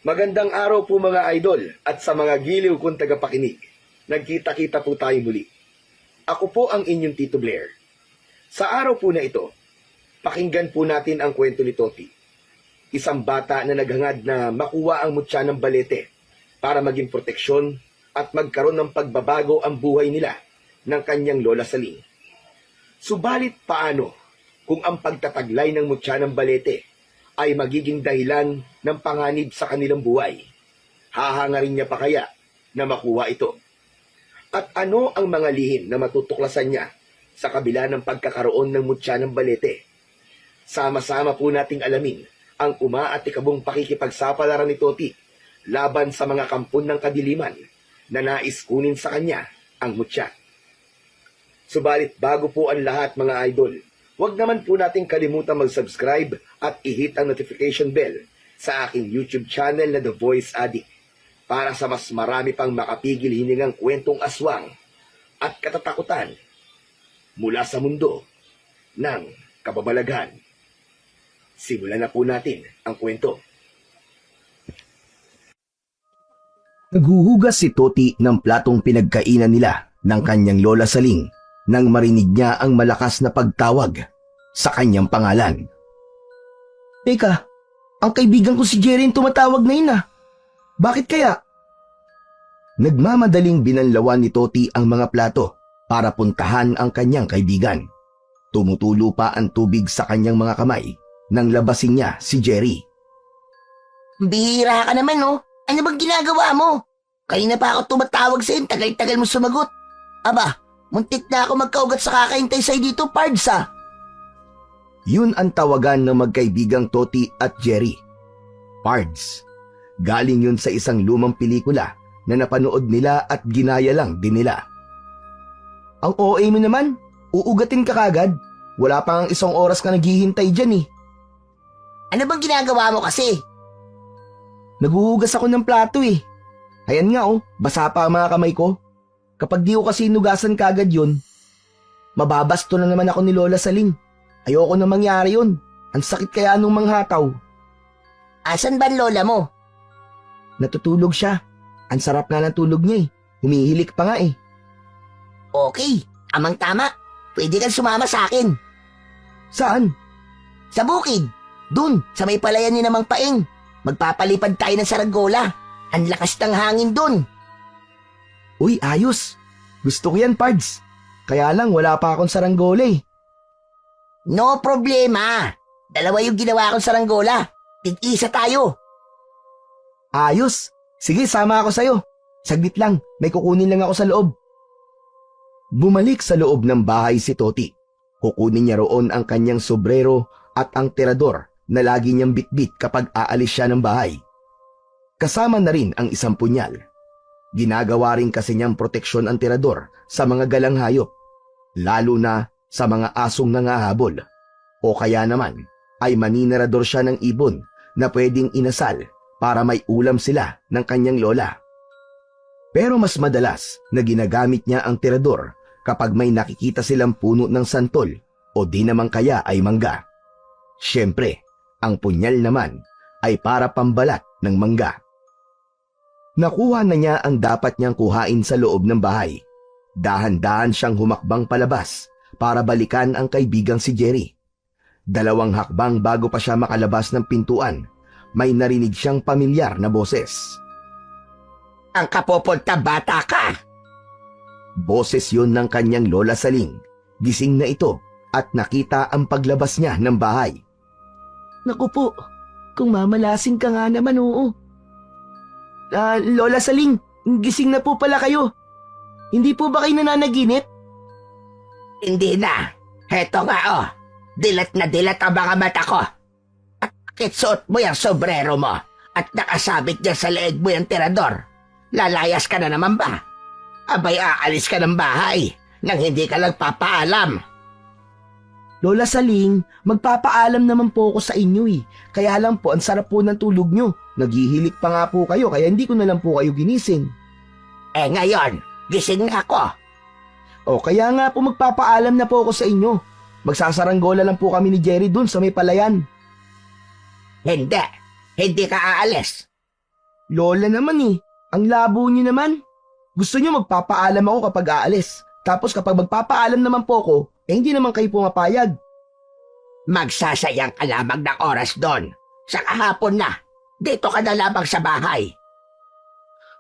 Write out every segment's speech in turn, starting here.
Magandang araw po mga idol at sa mga giliw kong tagapakinig. Nagkita-kita po tayo muli. Ako po ang inyong Tito Blair. Sa araw po na ito, pakinggan po natin ang kwento ni Toti. Isang bata na naghangad na makuha ang mutya ng balete para maging proteksyon at magkaroon ng pagbabago ang buhay nila ng kanyang lola Saling. Subalit paano kung ang pagtataglay ng mutya ng balete ay magiging dahilan ng panganib sa kanilang buhay? Hahangarin niya pa kaya na makuha ito? At ano ang mga lihim na matutuklasan niya sa kabila ng pagkakaroon ng mutya ng balete? Sama-sama po nating alamin ang umaatikabong pakikipagsapalaran ni Toti laban sa mga kampon ng kadiliman na nais kunin sa kanya ang mutya. Subalit bago po ang lahat mga idol, huwag naman po nating kalimutan mag-subscribe at i-hit ang notification bell sa aking YouTube channel na The Voice Addict para sa mas marami pang makapigil hiningang kwentong aswang at katatakutan mula sa mundo ng kababalaghan. Simulan na po natin ang kwento. Naghuhugas si Toti ng platong pinagkainan nila ng kanyang lola Saling nang marinig niya ang malakas na pagtawag sa kanyang pangalan. Teka, ang kaibigan ko si Jerry yung tumatawag na yun ah. Bakit kaya? Nagmamadaling binanlawan ni Toti ang mga plato para puntahan ang kanyang kaibigan. Tumutulo pa ang tubig sa kanyang mga kamay nang labasin niya si Jerry. Bihira ka naman, no? Ano bang ginagawa mo? Kanina pa ako tumatawag sa'yo, tagal-tagal mo sumagot. Aba, muntik na ako magkaugat sa kakaintay sa'yo dito, Pards, ah. Yun ang tawagan ng magkaibigang Toti at Jerry. Pards. Galing yun sa isang lumang pelikula na napanood nila at ginaya lang din nila. Ang OA mo naman, uugatin ka kagad. Wala pa ang 1 oras ka naghihintay dyan eh. Ano bang ginagawa mo kasi? Naghuhugas ako ng plato eh. Ayan nga oh, basa pa ang mga kamay ko. Kapag di ko kasi inugasan kagad yun, mababasto na naman ako ni Lola Saling. Ayoko na mangyari yun. Ang sakit kaya nung manghataw. Asan ba ang lola mo? Natutulog siya. Ang sarap nga ng tulog niya eh. Humihilik pa nga eh. Okay, amang tama. Pwede kang sumama sa akin. Saan? Sa bukid. Dun, sa may palayan ni Namang Paeng. Magpapalipad tayo ng saranggola. Ang lakas ng hangin dun. Uy, ayos. Gusto ko yan, Pards. Kaya lang wala pa akong saranggola eh. No problema. 2 yung ginawa kong saranggola. Tig-isa tayo. Ayos. Sige, sama ako sa'yo. Saglit lang, may kukunin lang ako sa loob. Bumalik sa loob ng bahay si Toti. Kukunin niya roon ang kanyang sobrero at ang tirador na lagi niyang bitbit kapag aalis siya ng bahay. Kasama na rin ang isang punyal. Ginagawa rin kasi niyang proteksyon ang tirador sa mga galang hayop, lalo na sa mga asong nangahabol. O kaya naman ay maninirador siya ng ibon na pwedeng inasal para may ulam sila ng kanyang lola. Pero mas madalas na ginagamit niya ang tirador kapag may nakikita silang puno ng santol o di naman kaya ay mangga. Siyempre, ang punyal naman ay para pambalat ng mangga. Nakuha na niya ang dapat niyang kuhain sa loob ng bahay. Dahan-dahan siyang humakbang palabas para balikan ang kaibigang si Jerry. 2 hakbang bago pa siya makalabas ng pintuan, may narinig siyang pamilyar na boses. Ang kapopunta bata ka. Boses yun ng kanyang lola Saling. Gising na ito at nakita ang paglabas niya ng bahay. Naku po, kung mamalasing ka nga naman oo. Lola Saling, gising na po pala kayo. Hindi po ba kayo nananaginip? Hindi na. Heto nga oh. Dilat na dilat ang mga mata ko. At kitsuot mo yung sobrero mo at nakasabit dyan sa leeg mo yung tirador. Lalayas ka na naman ba? Abay aalis ka ng bahay nang hindi ka lang papaalam. Lola Saling, magpapaalam naman po ako sa inyo eh. Kaya lang po, ang sarap po ng tulog nyo. Naghihilik pa nga po kayo, kaya hindi ko na lang po kayo ginising. Eh ngayon, gising na ako. O kaya nga po magpapaalam na po ako sa inyo. Magsasaranggola lang po kami ni Jerry dun sa may palayan. Hindi ka aalis. Lola naman eh. Ang labo niyo naman. Gusto niyo magpapaalam ako kapag aalis. Tapos kapag magpapaalam naman po ako, hindi naman kayo pumapayag. Magsasayang ka lamang ng oras doon. Sa kahapon na, dito ka na lamang sa bahay.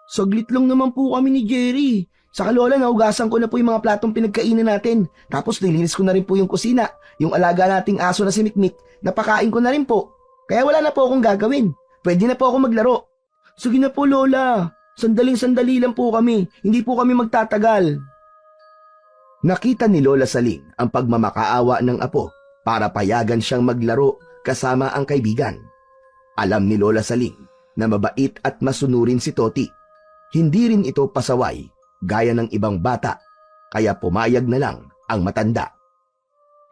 Saglit lang naman po kami ni Jerry. Saka Lola, naugasan ko na po yung mga platong pinagkainan natin. Tapos nilinis ko na rin po yung kusina. Yung alaga nating aso na si Mikmik, napakain ko na rin po. Kaya wala na po akong gagawin. Pwede na po ako maglaro. Sige na po Lola. Sandaling-sandali lang po kami. Hindi po kami magtatagal. Nakita ni Lola Saling ang pagmamakaawa ng apo para payagan siyang maglaro kasama ang kaibigan. Alam ni Lola Saling na mabait at masunurin si Toti. Hindi rin ito pasaway gaya ng ibang bata, kaya pumayag na lang ang matanda.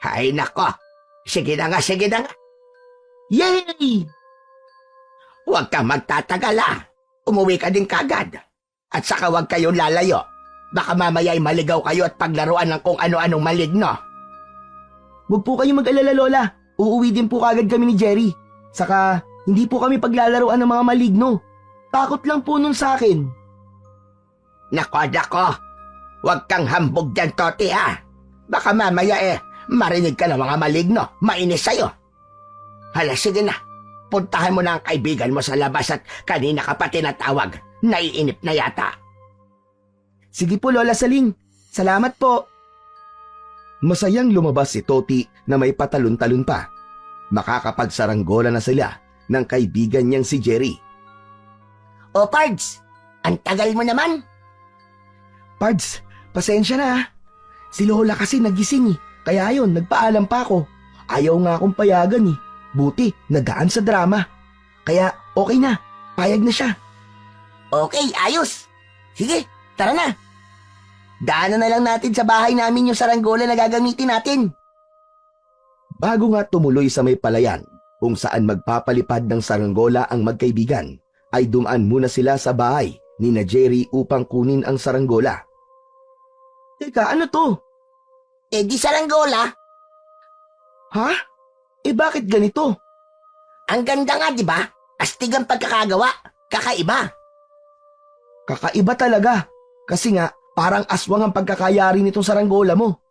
Hay nako, sige na nga. Yay! Huwag kang magtatagal Umuwi ka din kagad. At saka huwag kayong lalayo. Baka mamaya'y maligaw kayo at paglaruan ng kung ano-anong maligno. Huwag po kayong mag-alala Lola. Uuwi din po kagad kami ni Jerry. Saka hindi po kami paglalaruan ng mga maligno. Takot lang po nun sa akin. Nako. Huwag kang hambog dyan, Toti Baka mamaya marinig ka ng mga maligno. Mainis sa'yo. Hala, sige na. Puntahan mo na ang kaibigan mo sa labas at kanina ka pa tinatawag. Naiinip na yata. Sige po Lola Saling. Salamat po. Masayang lumabas si Toti na may patalon-talon pa. Makakapagsaranggola na sila ng kaibigan niyang si Jerry. O Pards, ang tagal mo naman. Pards, pasensya na Si Lola kasi nagising Kaya yun, nagpaalam pa ako. Ayaw nga akong payagan Buti, nagaan sa drama. Kaya okay na, payag na siya. Okay, ayos. Sige, tara na. Daanan na lang natin sa bahay namin yung saranggola na gagamitin natin. Bago nga tumuloy sa may palayan, kung saan magpapalipad ng saranggola ang magkaibigan, ay dumaan muna sila sa bahay ni na Jerry upang kunin ang saranggola. Teka, ano to? Di saranggola. Ha? Bakit ganito? Ang ganda nga, di ba? Astig ang pagkakagawa. Kakaiba. Kakaiba talaga. Kasi nga, parang aswang ang pagkakayari nitong saranggola mo.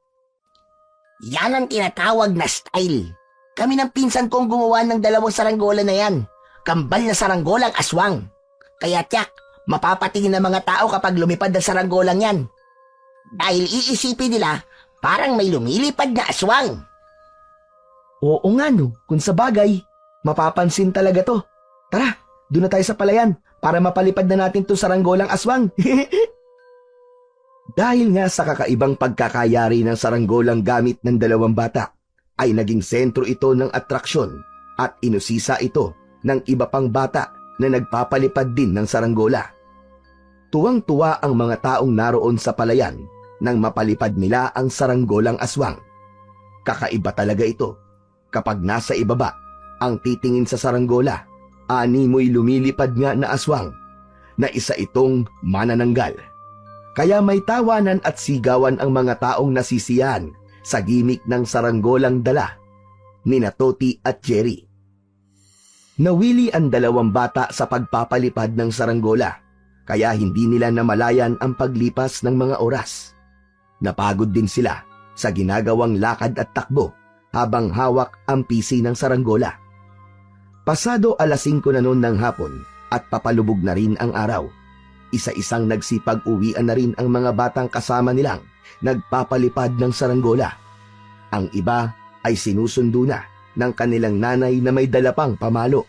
Yan ang tinatawag na style. Kami ng pinsan kong gumawa ng dalawang saranggola na yan. Kambal na saranggolang aswang. Kaya tiyak, mapapatingin ng mga tao kapag lumipad ang saranggolang yan. Dahil iisipin nila, parang may lumilipad na aswang. Oo nga no, kung sa bagay, mapapansin talaga to. Tara, doon na tayo sa palayan para mapalipad na natin itong saranggolang aswang. Dahil nga sa kakaibang pagkakayari ng saranggolang gamit ng dalawang bata, ay naging sentro ito ng atraksyon at inusisa ito ng iba pang bata na nagpapalipad din ng saranggola. Tuwang-tuwa ang mga taong naroon sa palayan nang mapalipad nila ang saranggolang aswang. Kakaiba talaga ito. Kapag nasa ibaba, ang titingin sa saranggola, animoy lumilipad nga na aswang, na isa itong manananggal. Kaya may tawanan at sigawan ang mga taong nasisiyahan sa gimik ng saranggolang dala ni na Toti at Jerry. Nawili ang dalawang bata sa pagpapalipad ng saranggola, kaya hindi nila namalayan ang paglipas ng mga oras. Napagod din sila sa ginagawang lakad at takbo habang hawak ang pisi ng saranggola. Pasado 5:00 na noon ng hapon at papalubog na rin ang araw. Isa-isang nagsipag-uwian na rin ang mga batang kasama nilang nagpapalipad ng saranggola. Ang iba ay sinusundo na ng kanilang nanay na may dala pang pamalo.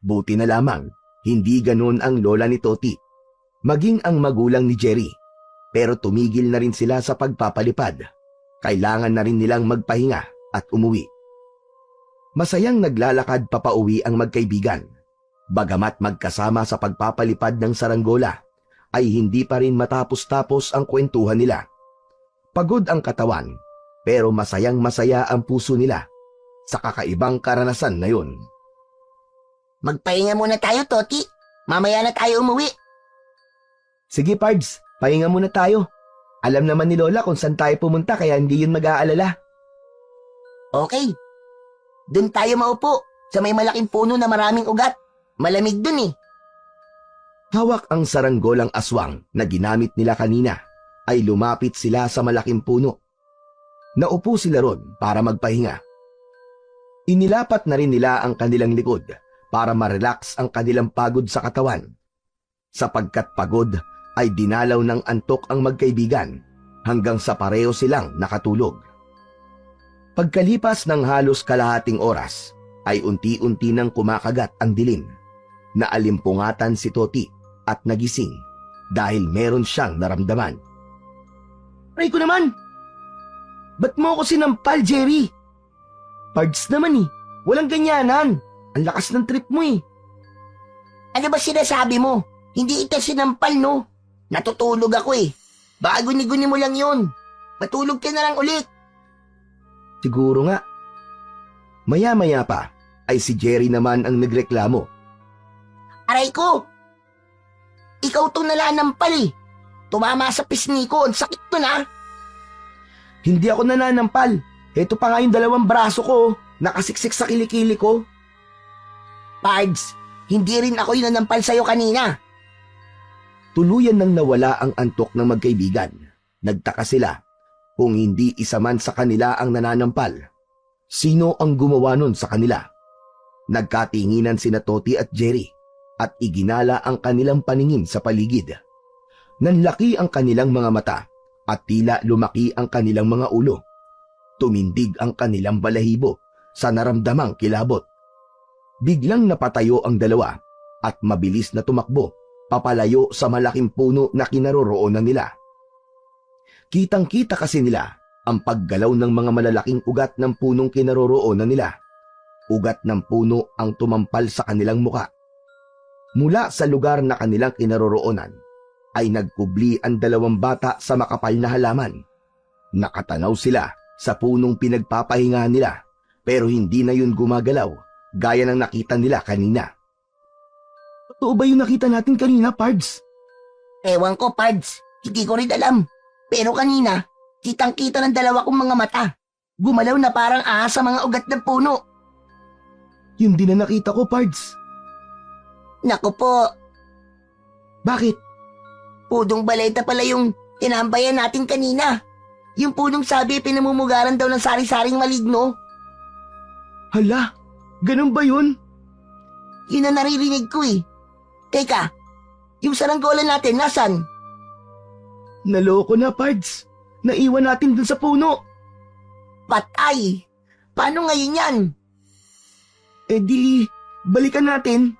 Buti na lamang, hindi ganon ang lola ni Toti, maging ang magulang ni Jerry, pero tumigil na rin sila sa pagpapalipad. Kailangan na rin nilang magpahinga at umuwi. Masayang naglalakad papauwi ang magkaibigan. Bagamat magkasama sa pagpapalipad ng saranggola, ay hindi pa rin matapos-tapos ang kwentuhan nila. Pagod ang katawan, pero masayang-masaya ang puso nila sa kakaibang karanasan na yun. Magpahinga muna tayo, Toti. Mamaya na tayo umuwi. Sige Pards, pahinga muna tayo. Alam naman ni Lola kung saan tayo pumunta kaya hindi yun mag-aalala. Okay. Doon tayo maupo sa may malaking puno na maraming ugat. Malamig dun Hawak ang saranggolang aswang na ginamit nila kanina ay lumapit sila sa malaking puno. Naupo sila ron para magpahinga. Inilapat na rin nila ang kanilang likod para ma-relax ang kanilang pagod sa katawan. Sapagkat pagod ay dinalaw ng antok ang magkaibigan hanggang sa pareho silang nakatulog. Pagkalipas ng halos kalahating oras ay unti-unti nang kumakagat ang dilim. Naalimpungatan si Toti at nagising dahil meron siyang naramdaman. Aray ko naman! Ba't mo ako sinampal, Jerry? Pards naman eh. Walang ganyanan. Ang lakas ng trip mo eh. Ano ba sinasabi mo? Hindi ito sinampal, no? Natutulog ako eh. Baka guni-guni mo lang yun. Matulog ka na lang ulit. Siguro nga. Maya-maya pa ay si Jerry naman ang nagreklamo. Aray ko! Ikaw tong nalanampal eh. Tumama sa pisngi ko. Ang sakit to na. Hindi ako nananampal. Ito pa nga yung 2 braso ko. Nakasiksik sa kilikili ko. Pards, hindi rin ako yung nanampal sa'yo kanina. Tuluyan nang nawala ang antok ng magkaibigan. Nagtaka sila kung hindi isa man sa kanila ang nananampal. Sino ang gumawa nun sa kanila? Nagkatinginan sina Toti at Jerry at iginala ang kanilang paningin sa paligid. Nanlaki ang kanilang mga mata at tila lumaki ang kanilang mga ulo. Tumindig ang kanilang balahibo sa naramdamang kilabot. Biglang napatayo ang dalawa at mabilis na tumakbo papalayo sa malaking puno na kinaroroonan nila. Kitang-kita kasi nila ang paggalaw ng mga malalaking ugat ng punong kinaroroonan nila. Ugat ng puno ang tumampal sa kanilang muka. Mula sa lugar na kanilang kinaroroonan ay nagkubli ang 2 bata sa makapal na halaman. Nakatanaw sila sa punong pinagpapahinga nila pero hindi na yun gumagalaw gaya ng nakita nila kanina. Totoo ba yung nakita natin kanina, Pards? Ewan ko, Pards. Hindi ko rin alam. Pero kanina, kitang-kita ng 2 kong mga mata. Gumalaw na parang ahas sa mga ugat ng puno. Yun din na nakita ko, Pards. Naku po, Bakit? pudong baleta pala yung tinambayan natin kanina. Yung punong sabi pinamumugaran daw ng sari-saring maligno. Hala, ganun ba yun? Yun ang naririnig ko eh. Teka, yung saranggola natin, nasan? Naloko na, Pards. Naiwan natin dun sa puno. Patay! Paano ngayon yan? Eh di, balikan natin.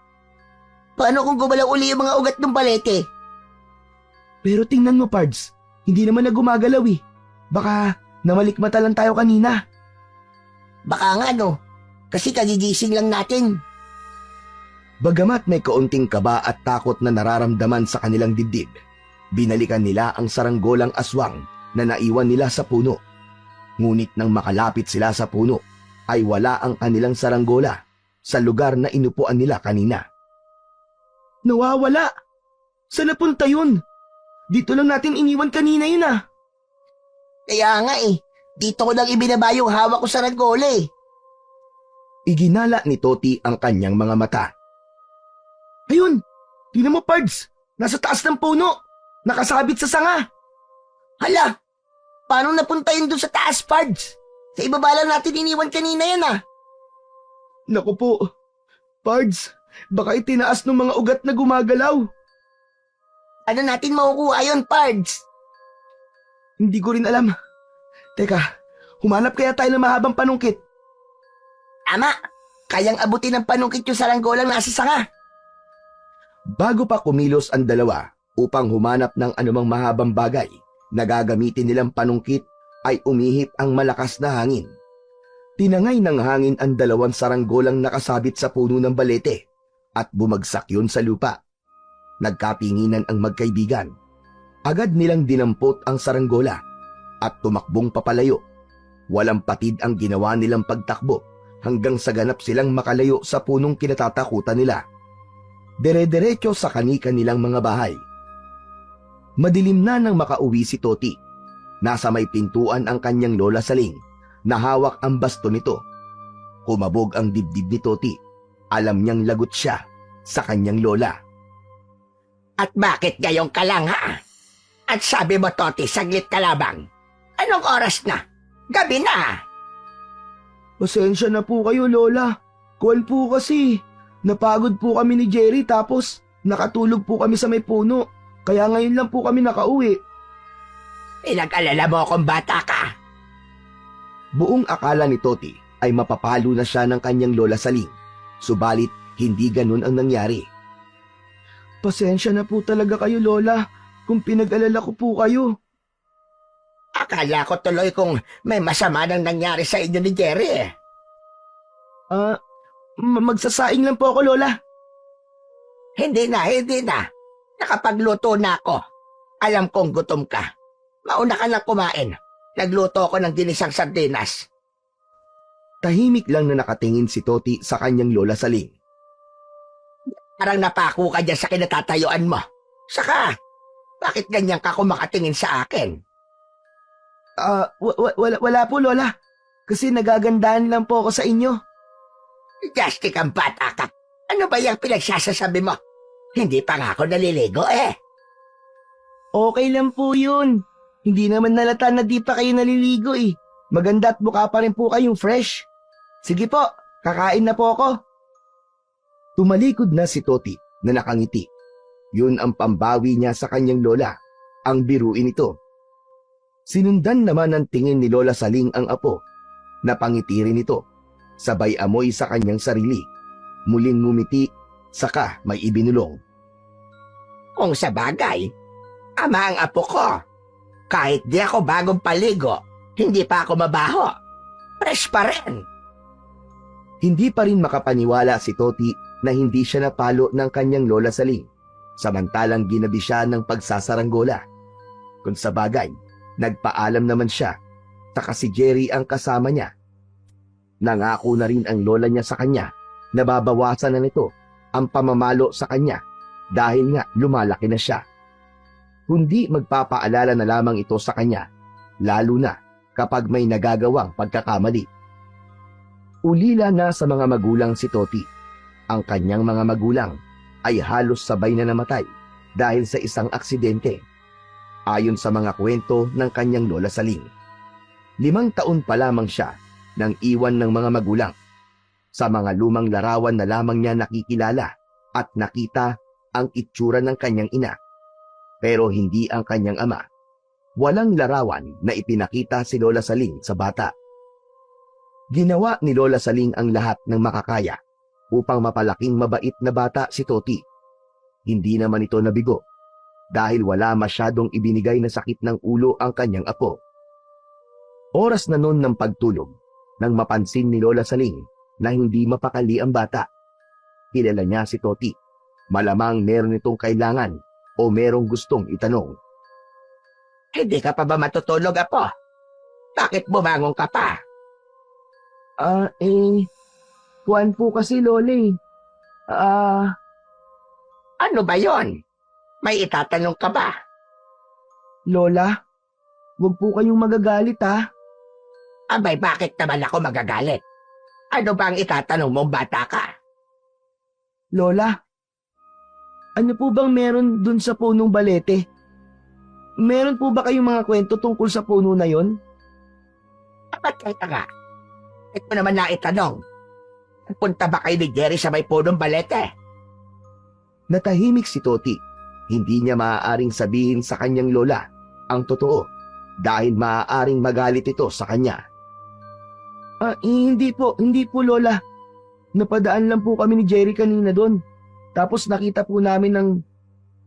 Paano kung gumalaw uli yung mga ugat ng balete? Pero tingnan mo, Pards. Hindi naman na gumagalaw eh. Baka namalikmata lang tayo kanina. Baka nga no, kasi kagigising lang natin. Bagamat may kaunting kaba at takot na nararamdaman sa kanilang dibdib, binalikan nila ang saranggolang aswang na naiwan nila sa puno. Ngunit nang makalapit sila sa puno, ay wala ang kanilang saranggola sa lugar na inupuan nila kanina. Nawawala. Saan napunta yun? Dito lang natin iniwan kanina yun ah. Kaya nga eh, dito ko lang ibinaba yung hawak ko sa saranggola eh. Iginala ni Toti ang kanyang mga mata. Ayun, tingnan mo, Pards. Nasa taas ng puno. Nakasabit sa sanga. Hala, paano napunta yun doon sa taas, Pards? Sa ibaba lang natin iniwan kanina yan ah. Naku po, Pards. Baka itinaas ng mga ugat na gumagalaw. Ano natin makukuha yun, Pards? Hindi ko rin alam. Teka, humanap kaya tayo ng mahabang panungkit. Ama, kayang abutin ng panungkit yung saranggolang nasa sanga. Bago pa kumilos ang dalawa upang humanap ng anumang mahabang bagay na gagamitin nilang panungkit ay umihip ang malakas na hangin. Tinangay ng hangin ang 2 saranggolang nakasabit sa puno ng balete at bumagsak yun sa lupa. Nagkatinginan ang magkaibigan. Agad nilang dinampot ang saranggola at tumakbong papalayo. Walang patid ang ginawa nilang pagtakbo hanggang sa ganap silang makalayo sa punong kinatatakutan nila. Dere-derecho sa kani-kanilang mga bahay. Madilim na nang makauwi si Toti. Nasa may pintuan ang kanyang lola Saling na hawak ang baston nito. Kumabog ang dibdib ni Toti. Alam niyang lagot siya sa kanyang lola. At bakit ngayon ka lang, ha? At sabi mo, Toti, saglit ka labang. Anong oras na? Gabi na. Pasensya na po kayo, Lola. Kuwan po kasi. Napagod po kami ni Jerry tapos nakatulog po kami sa may puno. Kaya ngayon lang po kami nakauwi. Pinag-alala mo akong bata ka. Buong akala ni Toti ay mapapalo na siya ng kanyang lola Saling. Subalit, hindi ganun ang nangyari. Pasensya na po talaga kayo, Lola, kung pinag-alala ko po kayo. Akala ko tuloy kung may masama nang nangyari sa inyo ni Jerry, eh. Magsasaing lang po ako, Lola. Hindi na. Nakapagluto na ako. Alam kong gutom ka. Mauna ka lang kumain. Nagluto ako ng ginisang sardinas. Tahimik lang na nakatingin si Toti sa kanyang lola Saling. Parang napako ka dyan sa kinatatayuan mo. Saka, bakit ganyan ka kung makatingin sa akin? Wala po, Lola. Kasi nagagandahan lang po ako sa inyo. Justic ang bata ka. Ano ba yung pinagsasasabi mo? Hindi pa nga ako naliligo, eh. Okay lang po yun. Hindi naman nalata na di pa kayo naliligo eh. Maganda at mukha pa rin po kayong fresh. Sige po, kakain na po ako. Tumalikod na si Toti na nakangiti. Yun ang pambawi niya sa kanyang lola, ang biruin ito. Sinundan naman ng tingin ni Lola Saling ang apo. Napangiti rin ito, sabay amoy sa kanyang sarili. Muling ngumiti, saka may ibinulong. Kung sa bagay, ama ang apo ko. Kahit di ako bagong paligo, hindi pa ako mabaho. Fresh pa rin. Hindi pa rin makapaniwala si Toti na hindi siya napalo ng kanyang Lola Saling, samantalang ginabi siya ng pagsasaranggola. Kung sa bagay, nagpaalam naman siya, taka si Jerry ang kasama niya. Nangako na rin ang lola niya sa kanya na babawasan na nito ang pamamalo sa kanya dahil nga lumalaki na siya. Kundi magpapaalala na lamang ito sa kanya, lalo na kapag may nagagawang pagkakamali. Ulila na sa mga magulang si Toti. Ang kanyang mga magulang ay halos sabay na namatay dahil sa isang aksidente. Ayon sa mga kwento ng kanyang Lola Saling, 5 taon pa lamang siya nang iwan ng mga magulang. Sa mga lumang larawan na lamang niya nakikilala at nakita ang itsura ng kanyang ina. Pero hindi ang kanyang ama. Walang larawan na ipinakita si Lola Saling sa bata. Ginawa ni Lola Saling ang lahat ng makakaya upang mapalaking mabait na bata si Toti. Hindi naman ito nabigo dahil wala masyadong ibinigay na sakit ng ulo ang kanyang apo. Oras na noon ng pagtulog nang mapansin ni Lola Saling na hindi mapakali ang bata. Kilala niya si Toti. Malamang meron itong kailangan o merong gustong itanong. Hindi ka pa ba matutulog, apo? Bakit bumangon ka pa? Kuwan po kasi, Lola eh. Ano ba yon? May itatanong ka ba? Lola, huwag po kayong magagalit ha. Abay, bakit naman ako magagalit? Ano ba ang itatanong mong bata ka? Lola, ano po bang meron dun sa punong balete? Meron po ba kayong mga kwento tungkol sa puno na yon? Ba't kayo nga? Ito naman na itanong. Punta ba kayo ni Jerry sa may punong balete? Natahimik si Toti. Hindi niya maaaring sabihin sa kanyang lola ang totoo dahil maaaring magalit ito sa kanya. Hindi po Lola. Napadaan lang po kami ni Jerry kanina doon. Tapos nakita po namin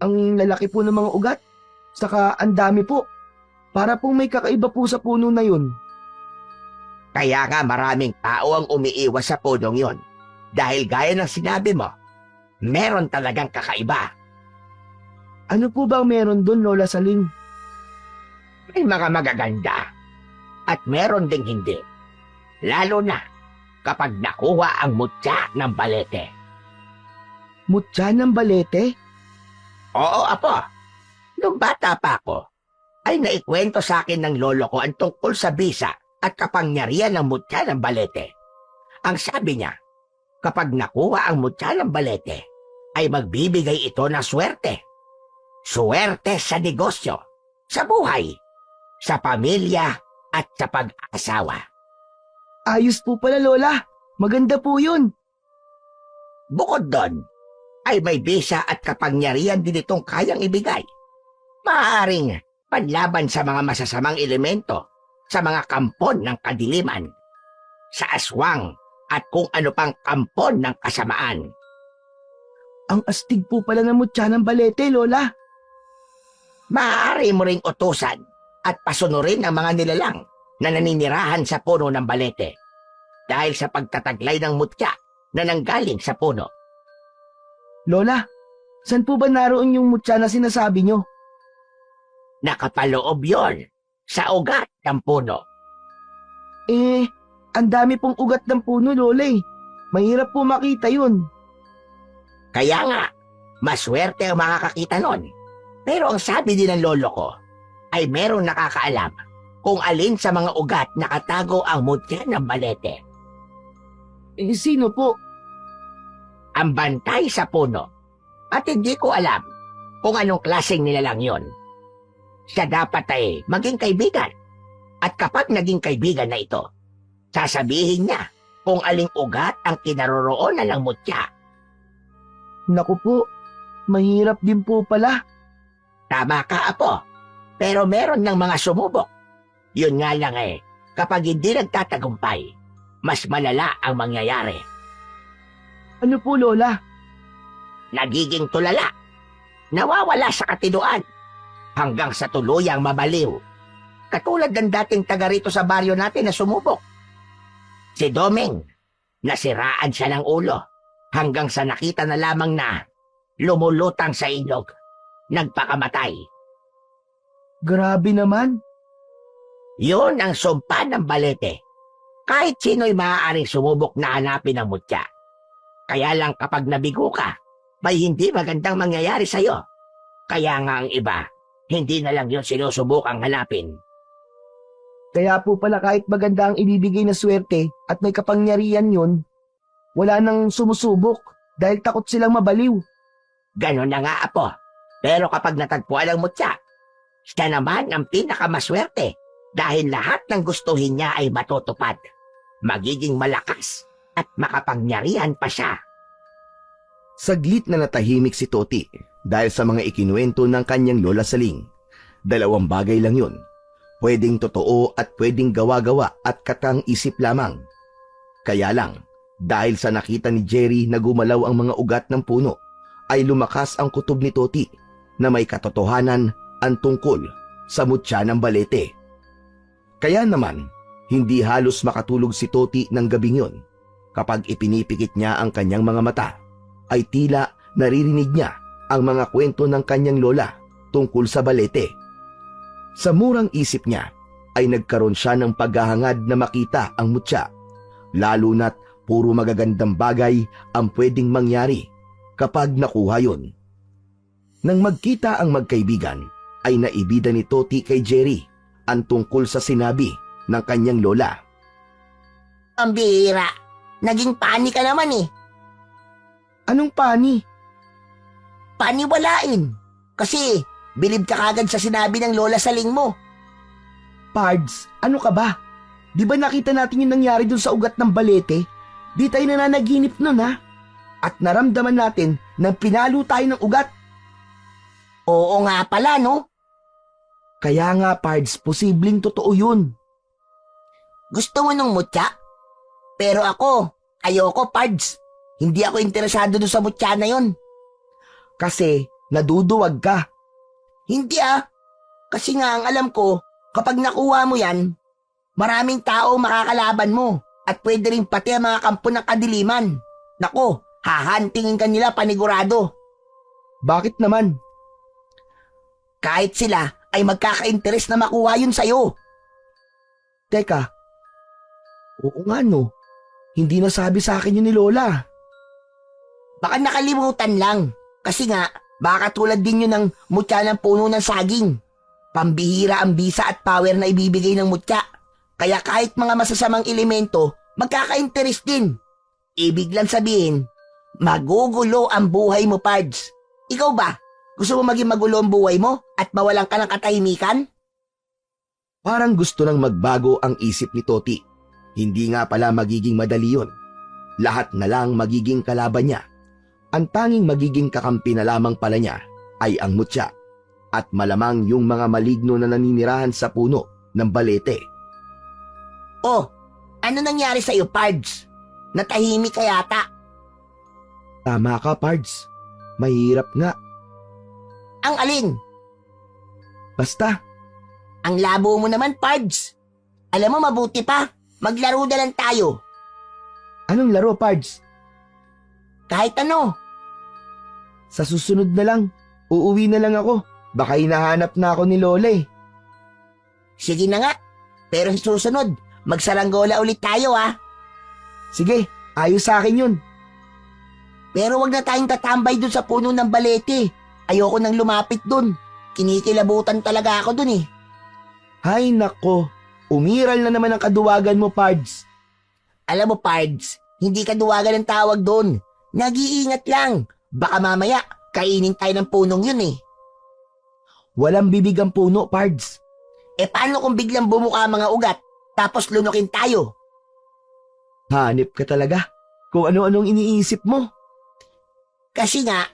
ang lalaki po ng mga ugat. Saka ang dami po. Para pong may kakaiba po sa puno na yun. Kaya nga maraming tao ang umiiwas sa punong yon. Dahil gaya ng sinabi mo, meron talagang kakaiba. Ano po ba ang meron doon, Lola Saling? May mga magaganda. At meron ding hindi. Lalo na kapag nakuha ang mutya ng balete. Mutya ng balete? Oo, apo. Nung bata pa ako, ay naikwento sa akin ng lolo ko ang tungkol sa bisa at kapangyarihan ng mutya ng balete. Ang sabi niya, kapag nakuha ang mutya ng balete, ay magbibigay ito ng swerte. Suwerte sa negosyo, sa buhay, sa pamilya at sa pag-asawa. Ayos po pala, Lola. Maganda po yun. Bukod doon, ay may bisa at kapangyarihan din itong kayang ibigay. Maaaring panlaban sa mga masasamang elemento, sa mga kampon ng kadiliman, sa aswang at kung ano pang kampon ng kasamaan. Ang astig po pala ng mutya ng balete, Lola. Maaari mo ring utusan at pasunurin ang mga nilalang na naninirahan sa puno ng balete dahil sa pagtataglay ng mutya na nanggaling sa puno. Lola, saan po ba naroon yung mutya na sinasabi nyo? Nakapaloob yon sa ugat ng puno. Ang dami pong ugat ng puno, Lola eh. Mahirap po makita yun. Kaya nga, maswerte ang makakakita nun. Pero ang sabi din ng lolo ko, ay merong nakakaalam kung alin sa mga ugat nakatago ang mutya ng balete. Sino po? Ang bantay sa puno. At hindi ko alam kung anong klaseng nilalang yon. Siya dapat ay maging kaibigan. At kapag naging kaibigan na ito, sasabihin niya kung aling ugat ang kinaroroonan ng mutya. Naku po, mahirap din po pala. Tama ka, Apo. Pero meron ng mga sumubok. Yun nga lang kapag hindi nagtatagumpay, mas malala ang mangyayari. Ano po, Lola? Nagiging tulala. Nawawala sa katinuan. Hanggang sa tuluyang mabaliw. Katulad ng dating taga rito sa baryo natin na sumubok. Si Domeng, nasiraan siya ng ulo. Hanggang sa nakita na lamang na lumulutang sa ilog. Nagpakamatay. Grabe naman. Yun ang sumpa ng balete. Kahit sino'y maaaring sumubok na hanapin ang mutya. Kaya lang kapag nabigo ka, may hindi magandang mangyayari sa'yo. Kaya nga ang iba, hindi na lang yun sinusubukang hanapin. Kaya po pala kahit maganda ang ibibigay na swerte at may kapangyarihan yun, wala nang sumusubok dahil takot silang mabaliw. Ganon na nga, Apo. Pero kapag natagpuan ang mutya, siya naman ang pinakamaswerte dahil lahat ng gustuhin niya ay matutupad. Magiging malakas at makapangyarihan pa siya. Saglit na natahimik si Toti dahil sa mga ikinuwento ng kanyang lola Saling. Dalawang bagay lang yun. Pwedeng totoo at pwedeng gawa-gawa at katang-isip lamang. Kaya lang, dahil sa nakita ni Jerry na gumalaw ang mga ugat ng puno, ay lumakas ang kutob ni Toti na may katotohanan ang tungkol sa mutya ng balete. Kaya naman, hindi halos makatulog si Toti ng gabing yun. Kapag ipinipikit niya ang kanyang mga mata, ay tila naririnig niya ang mga kwento ng kanyang lola tungkol sa balete. Sa murang isip niya, ay nagkaroon siya ng paghahangad na makita ang mutya, lalo na't puro magagandang bagay ang pwedeng mangyari kapag nakuha yun. Nang magkita ang magkaibigan, ay naibida ni Toti kay Jerry ang tungkol sa sinabi ng kanyang lola. Ang bihira. Naging pani ka naman eh. Anong pani? Paniwalain. Kasi bilib ka kagad sa sinabi ng lola Saling mo. Pards, ano ka ba? Di ba nakita natin yung nangyari dun sa ugat ng balete? Di tayo nananaginip nun ha? At naramdaman natin na pinalo tayo ng ugat. Oo nga pala, no? Kaya nga, Pards, posibleng totoo yun. Gusto mo ng mutya? Pero ako, ayoko, Pards. Hindi ako interesado doon sa mutya na yon. Kasi naduduwag ka. Hindi Kasi nga ang alam ko, kapag nakuha mo yan, maraming tao makakalaban mo at pwede rin pati ang mga kampo ng kadiliman. Nako, hahantingin ka nila panigurado. Bakit naman? Kahit sila ay magkaka-interes na makuha yun sa'yo. Teka, oo nga no, hindi nasabi sa akin yun ni Lola. Baka nakalimutan lang. Kasi nga, baka tulad din yun ng mutya ng puno ng saging. Pambihira ang bisa at power na ibibigay ng mutya. Kaya kahit mga masasamang elemento, magkaka-interest din. Ibig lang sabihin, magugulo ang buhay mo, Pards. Ikaw ba? Gusto mo maging magulo ang buhay mo at mawalan ka ng katahimikan? Parang gusto nang magbago ang isip ni Toti. Hindi nga pala magiging madali yun. Lahat na lang magiging kalaban niya. Ang tanging magiging kakampi na lamang pala niya ay ang mutya at malamang yung mga maligno na naninirahan sa puno ng balete. Oh, ano nangyari sa'yo, Pards? Natahimik ka yata. Tama ka, Pards. Mahirap nga. Ang alin? Basta, Ang labo mo naman, Pards. Alam mo, mabuti pa. Maglaro na lang tayo. anong laro, Pards? Kahit ano. Sa susunod na lang, uuwi na lang ako. Baka hinahanap na ako ni Lola eh. Sige na nga. Pero sa susunod, magsaranggola ulit tayo ah. Sige, ayos sa akin yun. Pero wag na tayong tatambay dun sa puno ng balete. Ayoko nang lumapit dun. Kinikilabutan talaga ako dun eh. Hay nako, umiral na naman ang kaduwagan mo, Pards. Alam mo, Pards, hindi kaduwagan ang tawag dun. Nag-iingat lang. Baka mamaya, kainin tayo ng punong yun eh. Walang bibig ang puno, Pards. E paano kung biglang bumuka ang mga ugat, tapos lunukin tayo? Hanip ka talaga kung ano-anong iniisip mo. Kasi nga,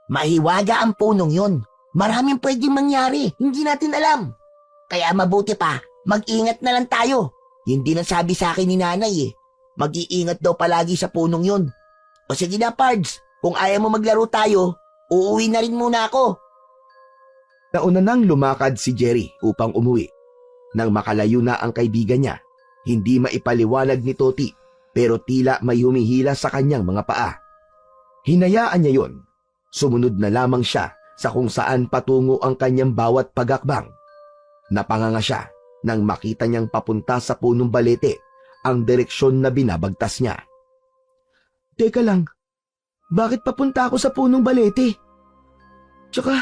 mahiwaga ang punong yun. Maraming pwedeng mangyari, hindi natin alam. Kaya mabuti pa, mag-ingat na lang tayo. Hindi na sabi sa akin ni nanay eh. Mag-iingat daw palagi sa punong yun. O sige na, Pards, kung ayaw mo maglaro tayo, uuwi na rin muna ako. Nauna nang lumakad si Jerry upang umuwi. Nang makalayo na ang kaibigan niya, hindi maipaliwanag ni Toti pero tila may humihila sa kanyang mga paa. Hinayaan niya yon. Sumunod na lamang siya sa kung saan patungo ang kanyang bawat pagakbang. Napanganga siya nang makita niyang papunta sa punong balete ang direksyon na binabagtas niya. Teka lang, bakit papunta ako sa punong balete? Tsaka,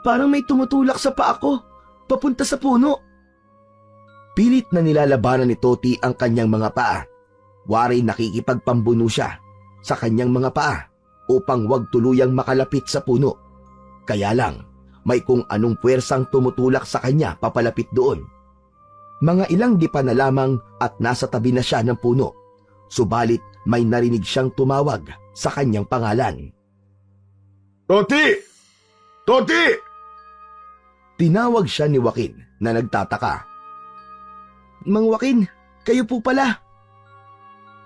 parang may tumutulak sa paa ko, papunta sa puno. Pilit na nilalabanan ni Toti ang kanyang mga paa. Wari nakikipagpambuno siya sa kanyang mga paa upang wag tuluyang makalapit sa puno. Kaya lang, may kung anong puwersang tumutulak sa kanya papalapit doon. Mga ilang dipa na lamang at nasa tabi na siya ng puno. Subalit may narinig siyang tumawag sa kanyang pangalan. Toti! Toti! Tinawag siya ni Joaquin na nagtataka. Mang Joaquin, kayo po pala.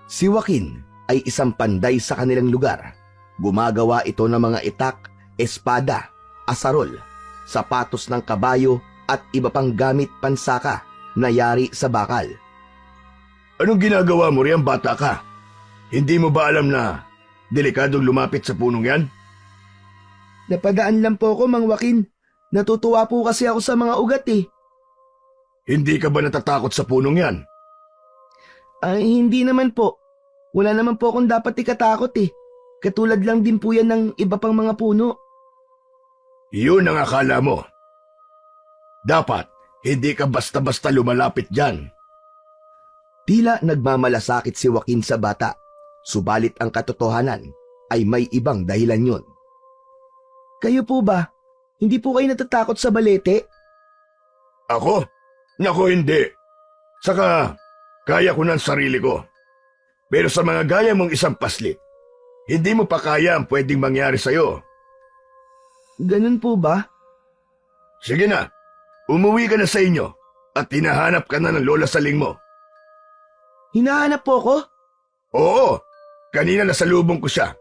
Si Joaquin ay isang panday sa kanilang lugar. Gumagawa ito ng mga itak, espada, asarol, sapatos ng kabayo at iba pang gamit pansaka na yari sa bakal. Anong ginagawa mo riyan, bata ka? Hindi mo ba alam na delikadong lumapit sa punong yan? Napadaan lang po ako, Mang Joaquin. Natutuwa po kasi ako sa mga ugat eh. Hindi ka ba natatakot sa punong yan? Ay, hindi naman po. Wala naman po akong dapat ikatakot eh. Katulad lang din po yan ng iba pang mga puno. Yun ang akala mo. Dapat, hindi ka basta-basta lumalapit dyan. Tila nagmamalasakit si Joaquin sa bata, subalit ang katotohanan ay may ibang dahilan yun. Kayo po ba? Hindi po kayo natatakot sa balete? Ako? Nako, hindi. Saka, kaya ko ng sarili ko. Pero sa mga gaya mong isang paslit, hindi mo pa kaya ang pwedeng mangyari sa'yo. Ganun po ba? Sige na, umuwi ka na sa inyo at hinahanap ka na ng lola saling mo. Hinahanap po ako? Oo, kanina nasalubong ko siya.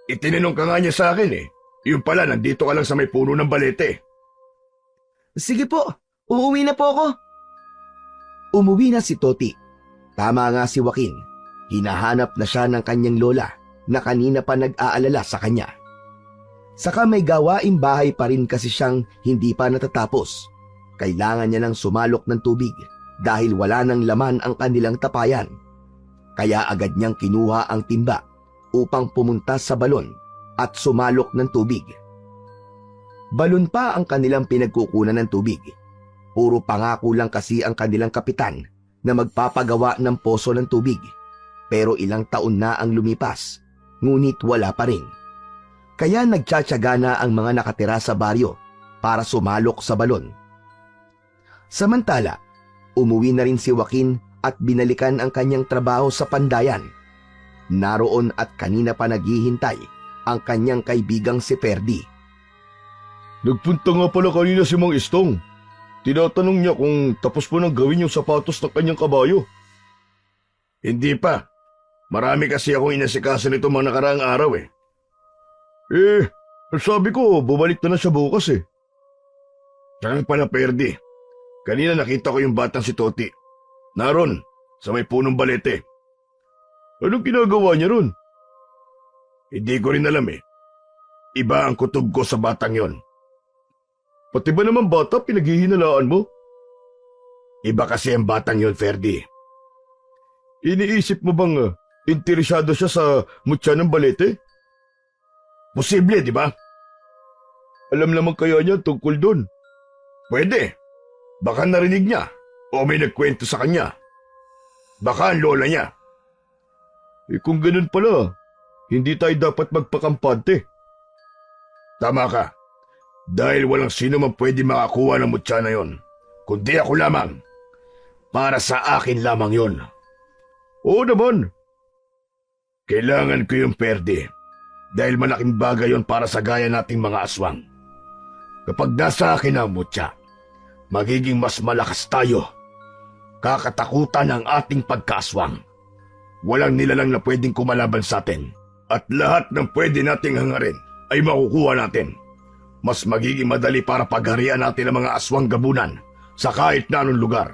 Itinanong ka nga niya sa akin eh. Yung pala, nandito ka lang sa may puno ng balete. Sige po, uuwi na po ako. Umuwi na si Toti. Tama nga si Joaquin. Hinahanap na siya ng kanyang lola na kanina pa nag-aalala sa kanya. Saka may gawaing bahay pa rin kasi siyang hindi pa natatapos. Kailangan niya ng sumalok ng tubig dahil wala nang laman ang kanilang tapayan. Kaya agad niyang kinuha ang timba upang pumunta sa balon at sumalok ng tubig. Balon pa ang kanilang pinagkukunan ng tubig. Puro pangako lang kasi ang kanilang kapitan na magpapagawa ng poso ng tubig. Pero ilang taon na ang lumipas, ngunit wala pa rin. Kaya nagtsatsaga na ang mga nakatira sa baryo para sumalok sa balon. Samantala, umuwi na rin si Joaquin at binalikan ang kanyang trabaho sa Pandayan. Naroon at kanina pa naghihintay ang kanyang kaibigang si Ferdy. Nagpunta nga pala kanina si Mang Istong. Tinatanong niya kung tapos po nang gawin yung sapatos ng kanyang kabayo. Hindi pa. Marami kasi akong inasikaso nito mga nakaraang araw eh. Sabi ko, bumalik na siya bukas eh. Saan pala, Perdi? Kanina nakita ko yung batang si Toti. Naroon, sa may punong balete. Anong ginagawa niya ron? Hindi ko rin alam eh. Iba ang kutob ko sa batang yon. Pati ba naman bata pinaghihinalaan mo? Iba kasi ang batang yon, Ferdi. Iniisip mo bang interesado siya sa mutya ng balete? Posible, di ba? Alam naman kaya niya tungkol doon. Pwede. Baka narinig niya o may nagkwento sa kanya. Baka ang lola niya. Kung ganun pala, hindi tayo dapat magpakampante. Tama ka. Dahil walang sino man pwede makakuha ng mutya na yon. Kundi ako lamang. Para sa akin lamang yon. Oo naman. Kailangan ko yung Perdi. Dahil malaking bagay yon para sa gaya nating mga aswang. Kapag nasa akin ang mutya, magiging mas malakas tayo. Kakatakutan ang ating pagkaaswang. Walang nilalang na pwedeng kumalaban sa atin. At lahat ng pwede nating hangarin ay makukuha natin. Mas magiging madali para pagharian natin ang mga aswang gabunan sa kahit na anong lugar.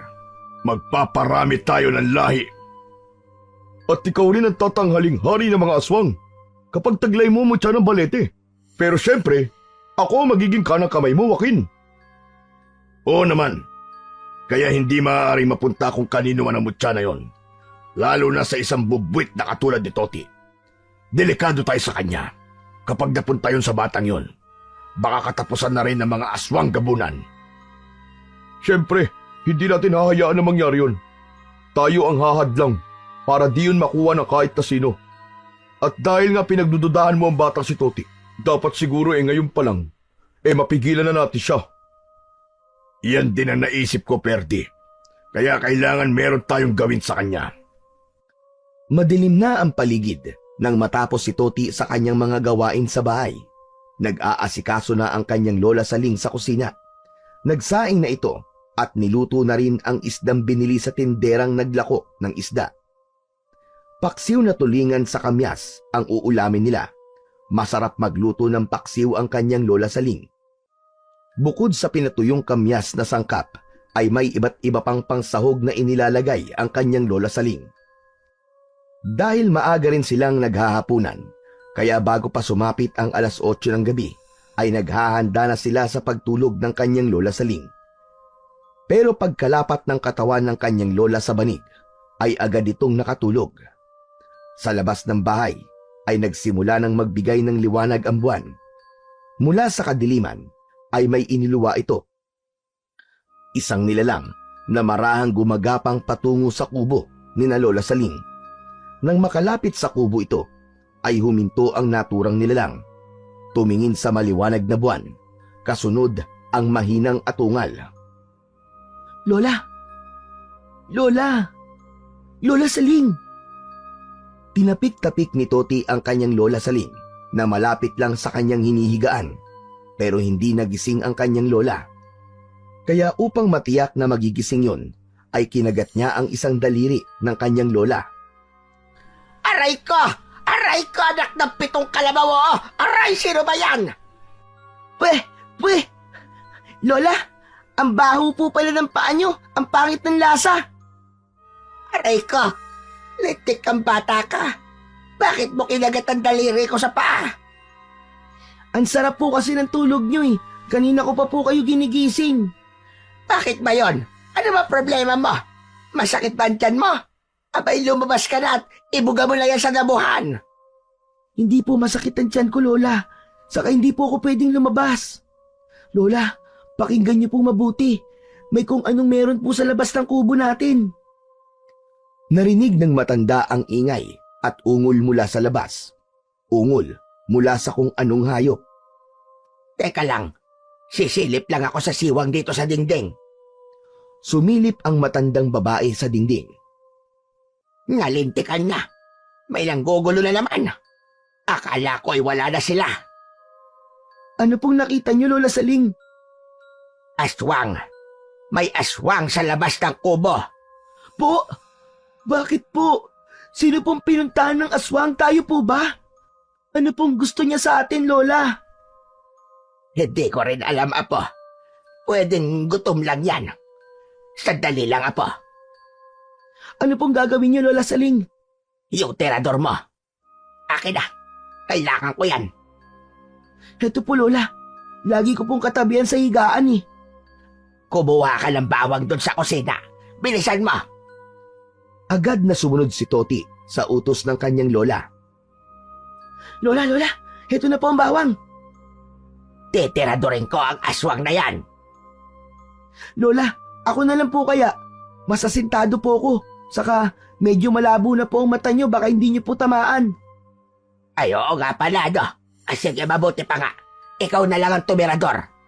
Magpaparami tayo ng lahi. At ikaw rin ang tatanghaling hari ng mga aswang kapag taglay mo mutya ng balete. Pero syempre, ako magiging kanang kamay mo, Joaquin. Oo naman. Kaya hindi maaaring mapunta kung kanino man ang mutya na yon. Lalo na sa isang bubwit na katulad ni Toti. Delikado tayo sa kanya. Kapag napunta yon sa batang yon, baka katapusan na rin ng mga aswang gabunan. Syempre, hindi natin hahayaan na mangyari yun. Tayo ang hahadlang para di yun makuha ng kahit na sino. At dahil nga pinagdududahan mo ang batang si Toti, dapat siguro ngayon pa lang, mapigilan na natin siya. Iyan din ang naisip ko, Perdi. Kaya kailangan meron tayong gawin sa kanya. Madilim na ang paligid nang matapos si Toti sa kanyang mga gawain sa bahay. Nag-aasikaso na ang kanyang lola Saling sa kusina. Nagsaing na ito at niluto na rin ang isdang binili sa tinderang naglako ng isda. Paksiw na tulingan sa kamyas ang uulamin nila. Masarap magluto ng paksiw ang kanyang lola Saling. Bukod sa pinatuyong kamyas na sangkap, ay may iba't iba pang pangsahog na inilalagay ang kanyang lola Saling. Dahil maaga rin silang naghahapunan, kaya bago pa sumapit ang 8:00 ng gabi, ay naghahanda na sila sa pagtulog ng kanyang lola Saling. Pero pagkalapat ng katawan ng kanyang lola sa banig, ay agad itong nakatulog. Sa labas ng bahay, ay nagsimula ng magbigay ng liwanag ang buwan. Mula sa kadiliman, ay may iniluwa ito. Isang nilalang na marahang gumagapang patungo sa kubo ni na Lola Saling. Nang makalapit sa kubo ito, ay huminto ang naturang nilalang. Tumingin sa maliwanag na buwan, kasunod ang mahinang atungal. Lola! Lola! Lola Saling! Tinapik-tapik ni Toti ang kanyang Lola Saling na malapit lang sa kanyang hinihigaan, pero hindi nagising ang kanyang lola. Kaya upang matiyak na magigising yon, ay kinagat niya ang isang daliri ng kanyang lola. Aray ko! Aray ko, anak ng 7 kalabaw! Aray, sino ba yan? Pwe! Lola, ang baho po pala ng paa nyo. Ang pangit ng lasa. Aray ko! Litik kang bata ka. Bakit mo kinagat ang daliri ko sa paa? Ang sarap po kasi ng tulog nyo eh. Kanina ko pa po kayo ginigising. Bakit ba yon? Ano ba problema mo? Masakit ba ang tiyan mo? Abay, lumabas ka na at ibuga mo na yan sa damuhan. Hindi po masakit ang tiyan ko, Lola. Saka hindi po ako pwedeng lumabas. Lola, pakinggan niyo po mabuti. May kung anong meron po sa labas ng kubo natin. Narinig ng matanda ang ingay at ungol mula sa labas. Ungol mula sa kung anong hayop. Teka lang, sisilip lang ako sa siwang dito sa dingding. Sumilip ang matandang babae sa dingding. Nalintikan na. May nanggugulo na naman. Akala ko ay wala na sila. Ano pong nakita niyo, Lola Saling? Aswang. May aswang sa labas ng kubo. Po? Bakit po? Sino pong pinuntahan ng aswang? Tayo po ba? Ano pong gusto niya sa atin, Lola? Hindi ko rin alam, Apo. Pwedeng gutom lang yan. Sandali lang, Apo. Ano pong gagawin niyo, Lola Saling? Yung tirador mo. Akin na. Kailangan ko yan. Heto po, Lola. Lagi ko pong katabihan sa higaan eh. Kumuha ka ng bawang doon sa kusina. Bilisan mo. Agad na sumunod si Toti sa utos ng kanyang lola. Lola, heto na po ang bawang. Titiradorin ko ang aswang na yan. Lola, ako na lang po kaya. Masasintado po ako. Saka medyo malabo na po ang mata niyo, baka hindi niyo po tamaan. Ay, oo nga pala, no? Sige, mabuti pa nga. Ikaw na lang ang tumirador.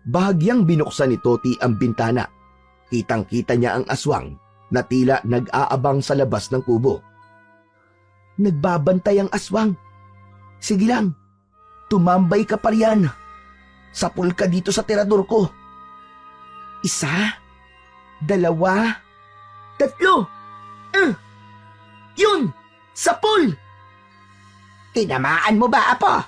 Bahagyang binuksan ni Toti ang bintana. Kitang-kita niya ang aswang na tila nag-aabang sa labas ng kubo. Nagbabantay ang aswang. Sige lang, tumambay ka pa riyan. Sapul ka dito sa tirador ko. 1, 2, 3. Yun! Sapul! Tinamaan mo ba, Apo?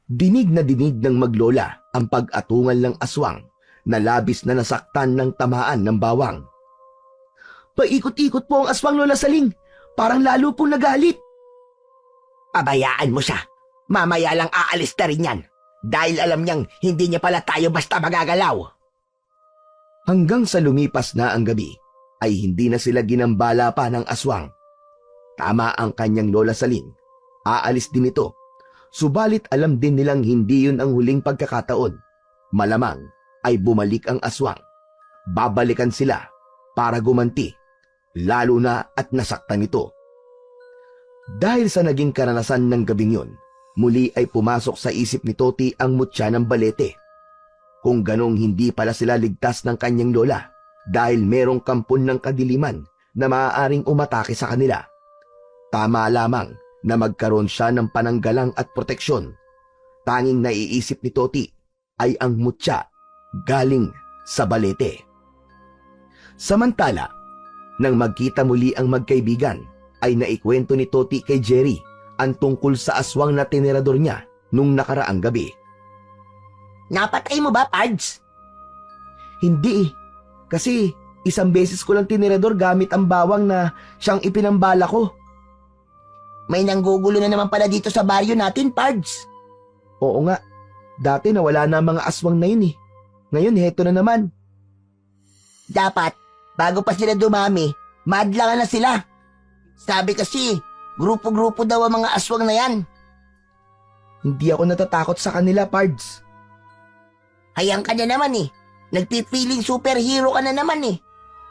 Dinig na dinig ng maglola ang pag-atungal ng aswang na labis na nasaktan ng tamaan ng bawang. Paikot-ikot po ang aswang, Lola Saling. Parang lalo pong nagalit. Pabayaan mo siya. Mamaya lang aalis na rin yan. Dahil alam niyang hindi niya pala tayo basta magagalaw. Hanggang sa lumipas na ang gabi, ay hindi na sila ginambala pa ng aswang. Tama ang kanyang Lola Saling. Aalis din ito. Subalit alam din nilang hindi yun ang huling pagkakataon. Malamang ay bumalik ang aswang. Babalikan sila para gumanti, lalo na at nasaktan ito. Dahil sa naging karanasan ng gabing yun, muli ay pumasok sa isip ni Toti ang mutya ng balete. Kung ganong hindi pala sila ligtas ng kanyang lola dahil merong kampon ng kadiliman na maaaring umatake sa kanila. Tama lamang na magkaroon siya ng pananggalang at proteksyon. Tanging naiisip ni Toti ay ang mutya galing sa balete. Samantala, nang magkita muli ang magkaibigan, ay naikwento ni Toti kay Jerry ang tungkol sa aswang na tinirador niya nung nakaraang gabi. Napatay mo ba, Pards? Hindi eh. Kasi isang beses ko lang tinirador gamit ang bawang na siyang ipinambala ko. May nanggugulo na naman pala dito sa baryo natin, Pards. Oo nga. Dati nawala na ang mga aswang na yun eh. Ngayon, heto na naman. Dapat, bago pa sila dumami, madlangan na sila. Sabi kasi, grupo-grupo daw ang mga aswang na yan. Hindi ako natatakot sa kanila, Pards. Hayang ka na naman eh. Nagpipiling superhero ka na naman eh.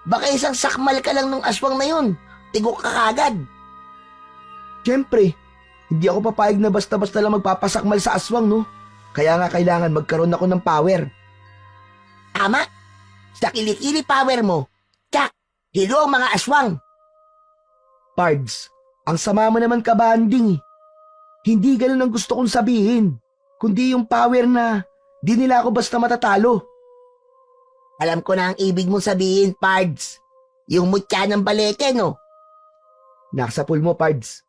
Baka isang sakmal ka lang ng aswang na yun. Tigok ka kagad. Siyempre, hindi ako papayag na basta-basta lang magpapasakmal sa aswang, no? Kaya nga kailangan magkaroon ako ng power. Tama. Sa kilikili power mo, tsak, hilo ang mga aswang. Pards, ang sama mo naman kabanding eh. Hindi ganun ang gusto kong sabihin, kundi yung power na di nila ako basta matatalo. Alam ko na ang ibig mong sabihin, Pards. Yung mutya ng balete, no? Nakasapul mo, Pards.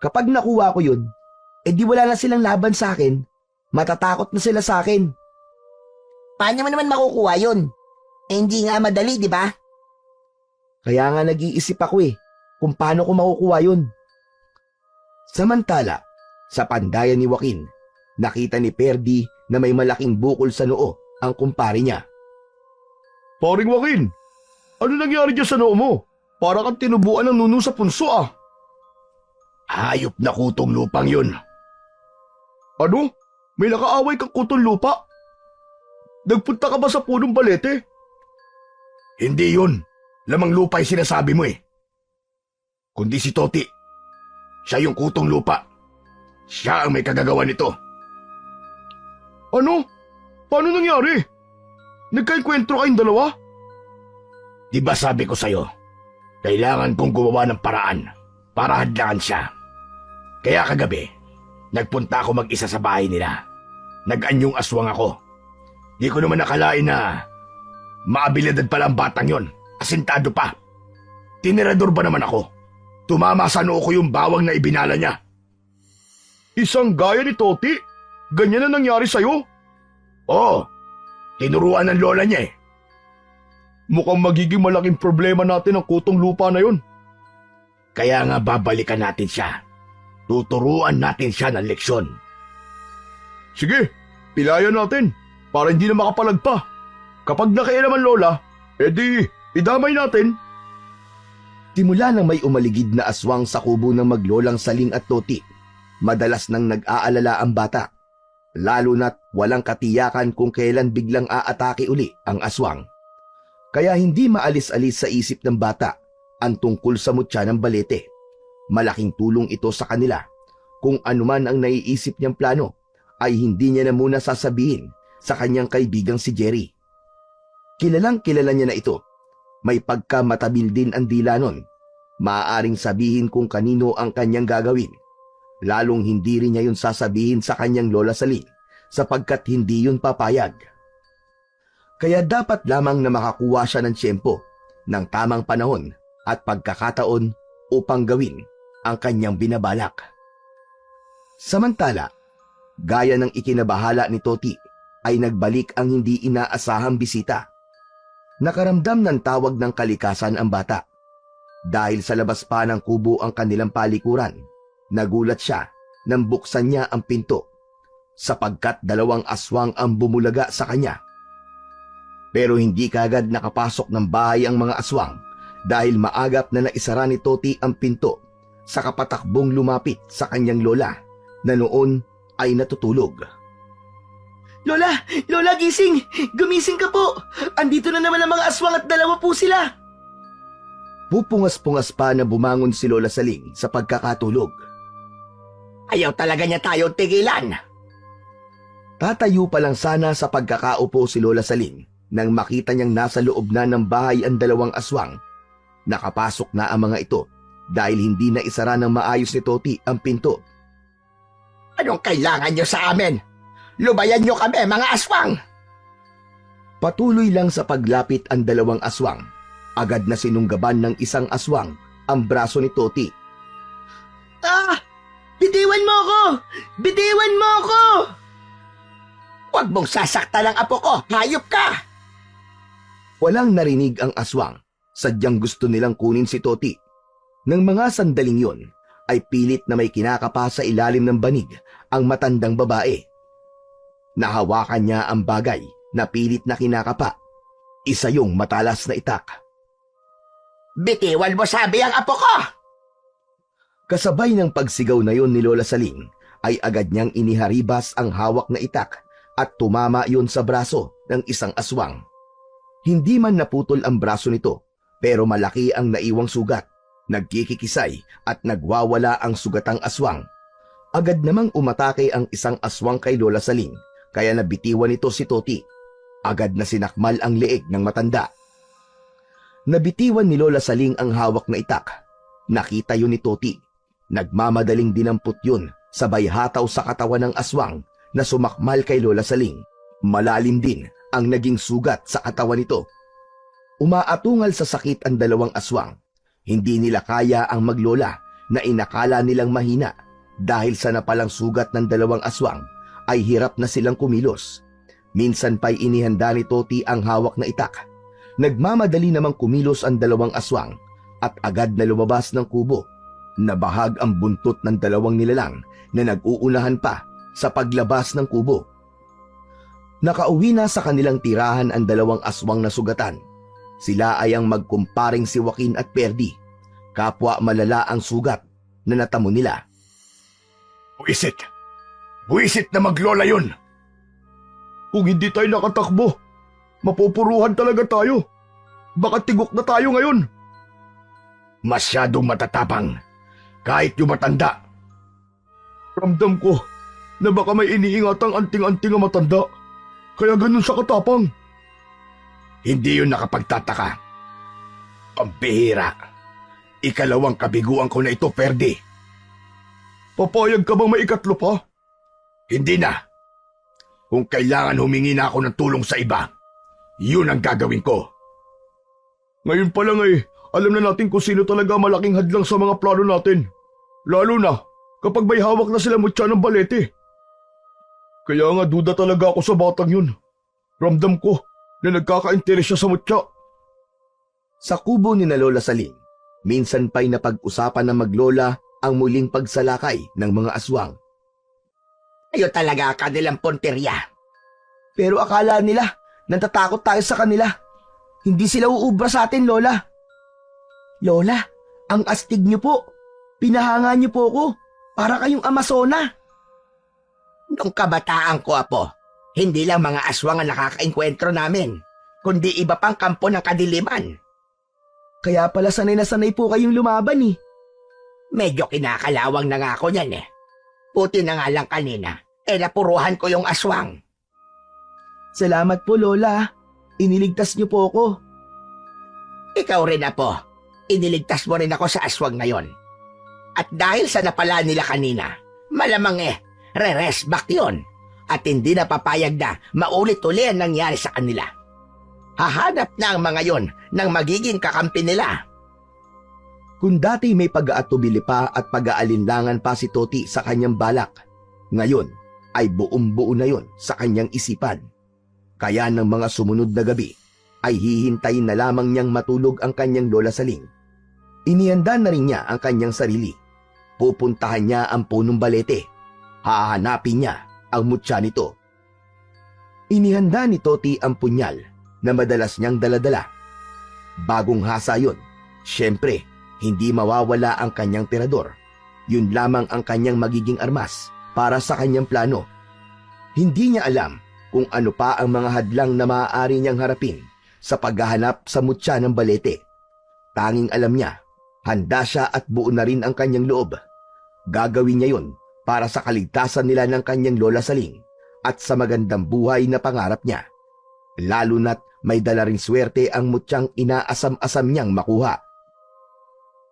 Kapag nakuha ko yun, di wala na silang laban sa akin, matatakot na sila sa akin. Paano mo naman makukuha yun? Hindi nga madali, di ba? Kaya nga nag-iisip ako kung paano ko makukuha yun. Samantala, sa pandayan ni Joaquin, nakita ni Perdi na may malaking bukol sa noo ang kumpare niya. Paring Joaquin, ano nangyari dyan sa noo mo? Para kang tinubuan ng nuno sa punso ah. Hayop na kutong lupang yun. Ano? May nakaaway kang kutong lupa? Nagpunta ka ba sa punong balete? Hindi yun. Lamang lupa yung sinasabi mo eh. Kundi si Toti. Siya yung kutong lupa. Siya ang may kagagawa nito. Ano? Paano nangyari? Nagkaikwentro kayong dalawa? Di ba sabi ko sa'yo, kailangan kong gumawa ng paraan para hadlangan siya. Kaya kagabi, nagpunta ako mag-isa sa bahay nila. Nag-anyong aswang ako. Di ko naman nakalain na maabilidad pala ang batang yon. Asintado pa. Tinirador ba naman ako? Tumama sa noo ko yung bawang na ibinala niya. Isang gaya ni Toti? Ganyan na nangyari sa'yo? Oo. Tinuruan ng lola niya eh. Mukhang magiging malaking problema natin ang kutong lupa na yon. Kaya nga babalikan natin siya. Tuturuan natin siya ng leksyon. Sige, pilayan natin para hindi na makapalagpa. Kapag nakailaman lola, edi idamay natin. Simula nang may umaligid na aswang sa kubo ng maglolang Saling at Toti, madalas nang nag-aalala ang bata. Lalo na't walang katiyakan kung kailan biglang aatake uli ang aswang. Kaya hindi maalis-alis sa isip ng bata ang tungkol sa mutya ng balete. Malaking tulong ito sa kanila. Kung anuman ang naiisip niyang plano, ay hindi niya na muna sasabihin sa kanyang kaibigang si Jerry. Kilalang kilala niya na ito. May pagkamatabil din ang dila nun. Maaaring sabihin kung kanino ang kanyang gagawin. Lalong hindi rin niya yun sasabihin sa kanyang lola Saling sapagkat hindi yun papayag. Kaya dapat lamang na makakuha siya ng tiyempo, ng tamang panahon at pagkakataon upang gawin ang kanyang binabalak. Samantala, gaya ng ikinabahala ni Toti, ay nagbalik ang hindi inaasahang bisita. Nakaramdam ng tawag ng kalikasan ang bata. Dahil sa labas pa ng kubo ang kanilang palikuran, nagulat siya nang buksan niya ang pinto sapagkat 2 aswang ang bumulaga sa kanya. Pero hindi kaagad nakapasok ng bahay ang mga aswang dahil maagap na naisara ni Toti ang pinto sa kapatakbong lumapit sa kanyang lola na noon ay natutulog. Lola! Lola, gising! Gumising ka po! Andito na naman ang mga aswang at 2 po sila! Pupungas-pungas pa na bumangon si Lola Saling sa pagkakatulog. Ayaw talaga niya tayong tigilan. Tatayo pa lang sana sa pagkakaupo si Lola Saling nang makita niyang nasa loob na ng bahay ang 2 aswang. Nakapasok na ang mga ito dahil hindi na isara ng maayos ni Toti ang pinto. Anong kailangan niyo sa amin? Lubayan niyo kami, mga aswang! Patuloy lang sa paglapit ang 2 aswang. Agad na sinunggaban ng isang aswang ang braso ni Toti. Ah! Bitiwan mo ako! Bitiwan mo ako! Huwag mong sasaktan ang apo ko! Hayop ka! Walang narinig ang aswang. Sadyang gusto nilang kunin si Toti. Nang mga sandaling yon, ay pilit na may kinakapa sa ilalim ng banig ang matandang babae. Nahawakan niya ang bagay na pilit na kinakapa. Isa yung matalas na itak. Bitiwan mo sabi ang apo ko! Kasabay ng pagsigaw na yon ni Lola Saling, ay agad niyang iniharibas ang hawak na itak at tumama yon sa braso ng isang aswang. Hindi man naputol ang braso nito, pero malaki ang naiwang sugat. Nagkikikisay at nagwawala ang sugatang aswang. Agad namang umatake ang isang aswang kay Lola Saling, kaya nabitiwan nito si Toti. Agad na sinakmal ang leeg ng matanda. Nabitiwan ni Lola Saling ang hawak na itak. Nakita yun ni Toti. Nagmamadaling dinampot yun sabay hataw sa katawan ng aswang na sumakmal kay Lola Saling. Malalim din ang naging sugat sa katawan nito. Umaatungal sa sakit ang 2 aswang. Hindi nila kaya ang maglola na inakala nilang mahina dahil sa napalang sugat ng 2 aswang ay hirap na silang kumilos. Minsan pa'y inihanda ni Toti ang hawak na itak. Nagmamadali namang kumilos ang 2 aswang at agad na lumabas ng kubo. Nabahag ang buntot ng 2 nilalang na nag-uunahan pa sa paglabas ng kubo. Nakauwi na sa kanilang tirahan ang 2 aswang na sugatan. Sila ay ang magkumparing si Joaquin at Perdi. Kapwa malala ang sugat na natamo nila. Buisit! Buisit na maglola yun! Kung hindi tayo nakatakbo, mapupuruhan talaga tayo. Baka tigok na tayo ngayon. Masyadong matatapang, kahit yung matanda. Ramdam ko na baka may iniingatang anting-anting ang matanda. Kaya ganun siya katapang. Hindi yun nakapagtataka. Ang bihira. Ikalawang kabiguan ko na ito, Ferdi. Papayag ka bang may ikatlo pa? Hindi na. Kung kailangan humingi na ako ng tulong sa iba, yun ang gagawin ko. Ngayon pa lang alam na natin kung sino talaga malaking hadlang sa mga plano natin. Lalo na kapag may hawak na sila mutya ng balete. Kaya nga duda talaga ako sa batang yun. Ramdam ko na nagkaka-interes siya sa mutya. Sa kubo ni na Lola Saling, minsan pa'y napag-usapan ng maglola ang muling pagsalakay ng mga aswang. Kayo talaga kanilang punteriya. Pero akala nila, natatakot tayo sa kanila. Hindi sila uubra sa atin, Lola. Lola, ang astig niyo po. Pinahanga niyo po ako. Para kayong Amazona. Nung kabataan ko, Apo, hindi lang mga aswang ang nakakaengkwentro namin, kundi iba pang kampo ng kadiliman. Kaya pala sanay na sanay po kayong lumaban eh. Medyo kinakalawang na nga ako niyan eh. Puti na nga lang kanina, napuruhan ko yung aswang. Salamat po, Lola. Iniligtas niyo po ako. Ikaw rin, Apo. Iniligtas mo rin ako sa aswang na yon. At dahil sa napala nila kanina, malamang re-rest back yun. At hindi na papayag na maulit-uli ang nangyari sa kanila. Hahanap na ang mga yon ng magiging kakampi nila. Kung dati may pag-aatubili pa at pag-aalinlangan pa si Toti sa kanyang balak, ngayon ay buong-buo na yon sa kanyang isipan. Kaya ng mga sumunod na gabi ay hihintayin na lamang niyang matulog ang kanyang Lola Saling. Inihanda na rin niya ang kanyang sarili. Pupuntahan niya ang punong balete. Hahanapin niya ang mutya nito. Inihanda ni Toti ang punyal na madalas niyang daladala. Bagong hasa yun. Siyempre, hindi mawawala ang kanyang tirador. Yun lamang ang kanyang magiging armas para sa kanyang plano. Hindi niya alam kung ano pa ang mga hadlang na maaari niyang harapin sa paghahanap sa mutya ng balete. Tanging alam niya, handa siya at buo na rin ang kanyang loob. Gagawin niya yun para sa kaligtasan nila ng kanyang Lola Saling at sa magandang buhay na pangarap niya. Lalo na't may dala ring swerte ang mutyang inaasam-asam niyang makuha.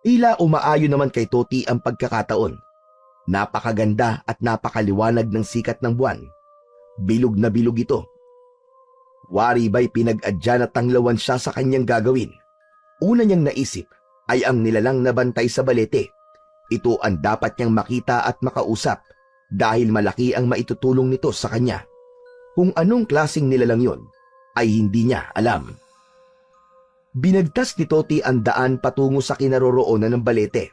Tila umaayon naman kay Toti ang pagkakataon. Napakaganda at napakaliwanag ng sikat ng buwan. Bilog na bilog ito. Wari ba'y pinag-adya na tanglawan siya sa kanyang gagawin. Una niyang naisip ay ang nilalang na bantay sa balete. Ito ang dapat niyang makita at makausap dahil malaki ang maitutulong nito sa kanya. Kung anong klaseng nilalang yon ay hindi niya alam. Binagtas ni Toti ang daan patungo sa kinaroroonan ng balete.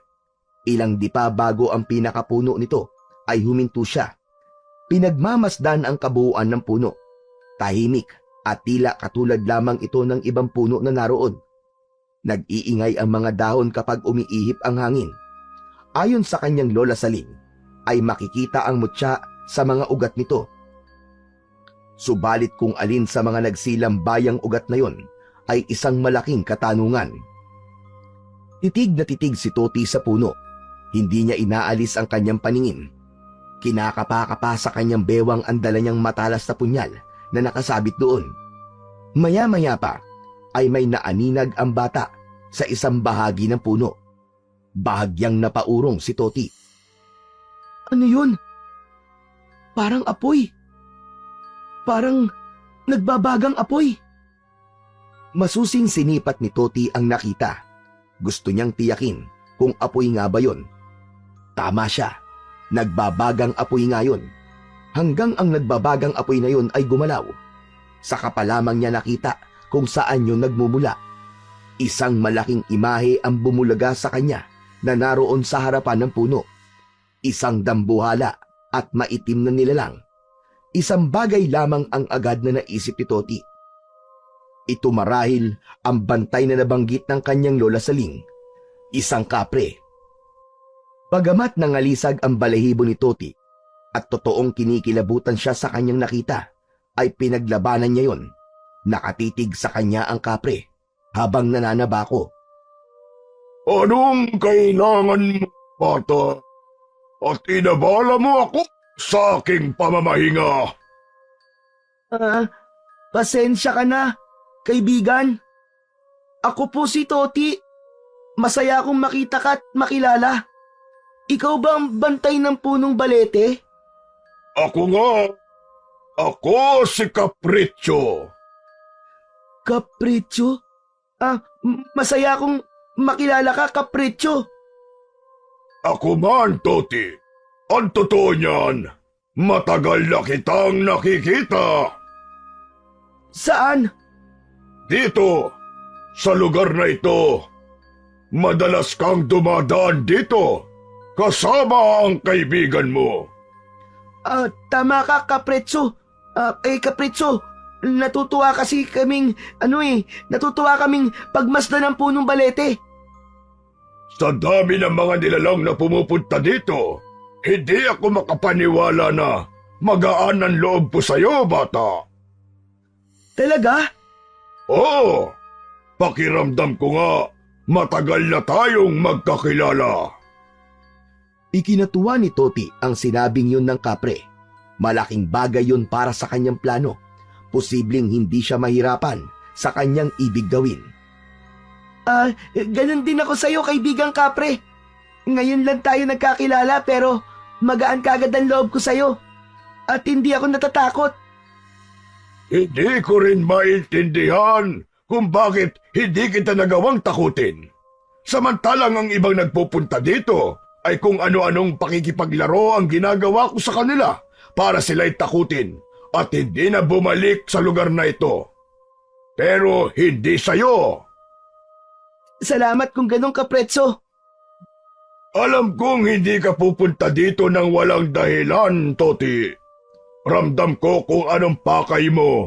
Ilang di pa bago ang pinakapuno nito ay huminto siya. Pinagmamasdan ang kabuuan ng puno. Tahimik at tila katulad lamang ito ng ibang puno na naroon. Nag-iingay ang mga dahon kapag umiihip ang hangin. Ayon sa kanyang Lola Saling, ay makikita ang mutya sa mga ugat nito. Subalit kung alin sa mga nagsilang bayang ugat na yon ay isang malaking katanungan. Titig na titig si Toti sa puno. Hindi niya inaalis ang kanyang paningin. Kinakapa-kapa sa kanyang bewang ang dala niyang matalas na punyal na nakasabit doon. Maya-maya pa ay may naaninag ang bata sa isang bahagi ng puno. Bahagyang napaurong si Toti. Ano yun? Parang apoy. Parang nagbabagang apoy. Masusing sinipat ni Toti ang nakita. Gusto niyang tiyakin kung apoy nga ba yon. Tama siya. Nagbabagang apoy nga yun. Hanggang ang nagbabagang apoy na yun ay gumalaw. Saka pa lamang niya nakita kung saan yun nagmumula. Isang malaking imahe ang bumulaga sa kanya na naroon sa harapan ng puno. Isang dambuhala at maitim na nilalang. Isang bagay lamang ang agad na naisip ni Toti. Ito marahil ang bantay na nabanggit ng kanyang Lola Saling. Isang kapre. Bagamat nangalisag ang balahibo ni Toti at totoong kinikilabutan siya sa kanyang nakita, ay pinaglabanan niya yon. Nakatitig sa kanya ang kapre habang nananabako. Anong kailangan mo, bata? at inabala mo ako sa aking pamamahinga. Pasensya ka na, kaibigan. Ako po si Toti. Masaya akong makita ka at makilala. Ikaw ba ang bantay ng punong balete? Ako nga. Ako si Capriccio. Capriccio? Masaya akong makilala ka, Capriccio. Ako man, Toti. Ang totoo niyan, matagal na kitang nakikita. Saan? Dito, sa lugar na ito. Madalas kang dumadaan dito, kasama ang kaibigan mo. Tama ka, Capriccio. Capriccio, natutuwa kaming pagmasdan ng punong balete. Sa dami ng mga nilalang na pumupunta dito, hindi ako makapaniwala na magaan ang loob ko sa'yo, bata. Talaga? Oo, pakiramdam ko nga, matagal na tayong magkakilala. Ikinatuwa ni Toti ang sinabing yun ng kapre. Malaking bagay yun para sa kanyang plano. Posibleng hindi siya mahirapan sa kanyang ibig gawin. Ganun din ako sa'yo, kaibigang kapre. Ngayon lang tayo nagkakilala pero magaan kagad ang loob ko sa'yo. At hindi ako natatakot. Hindi ko rin maintindihan kung bakit hindi kita nagawang takutin. Samantalang ang ibang nagpupunta dito ay kung ano-anong pakikipaglaro ang ginagawa ko sa kanila para sila'y takutin at hindi na bumalik sa lugar na ito. Pero hindi sa'yo. Salamat kung ganun, Capriccio. Alam kong hindi ka pupunta dito ng walang dahilan, Toti. Ramdam ko kung anong pakay mo.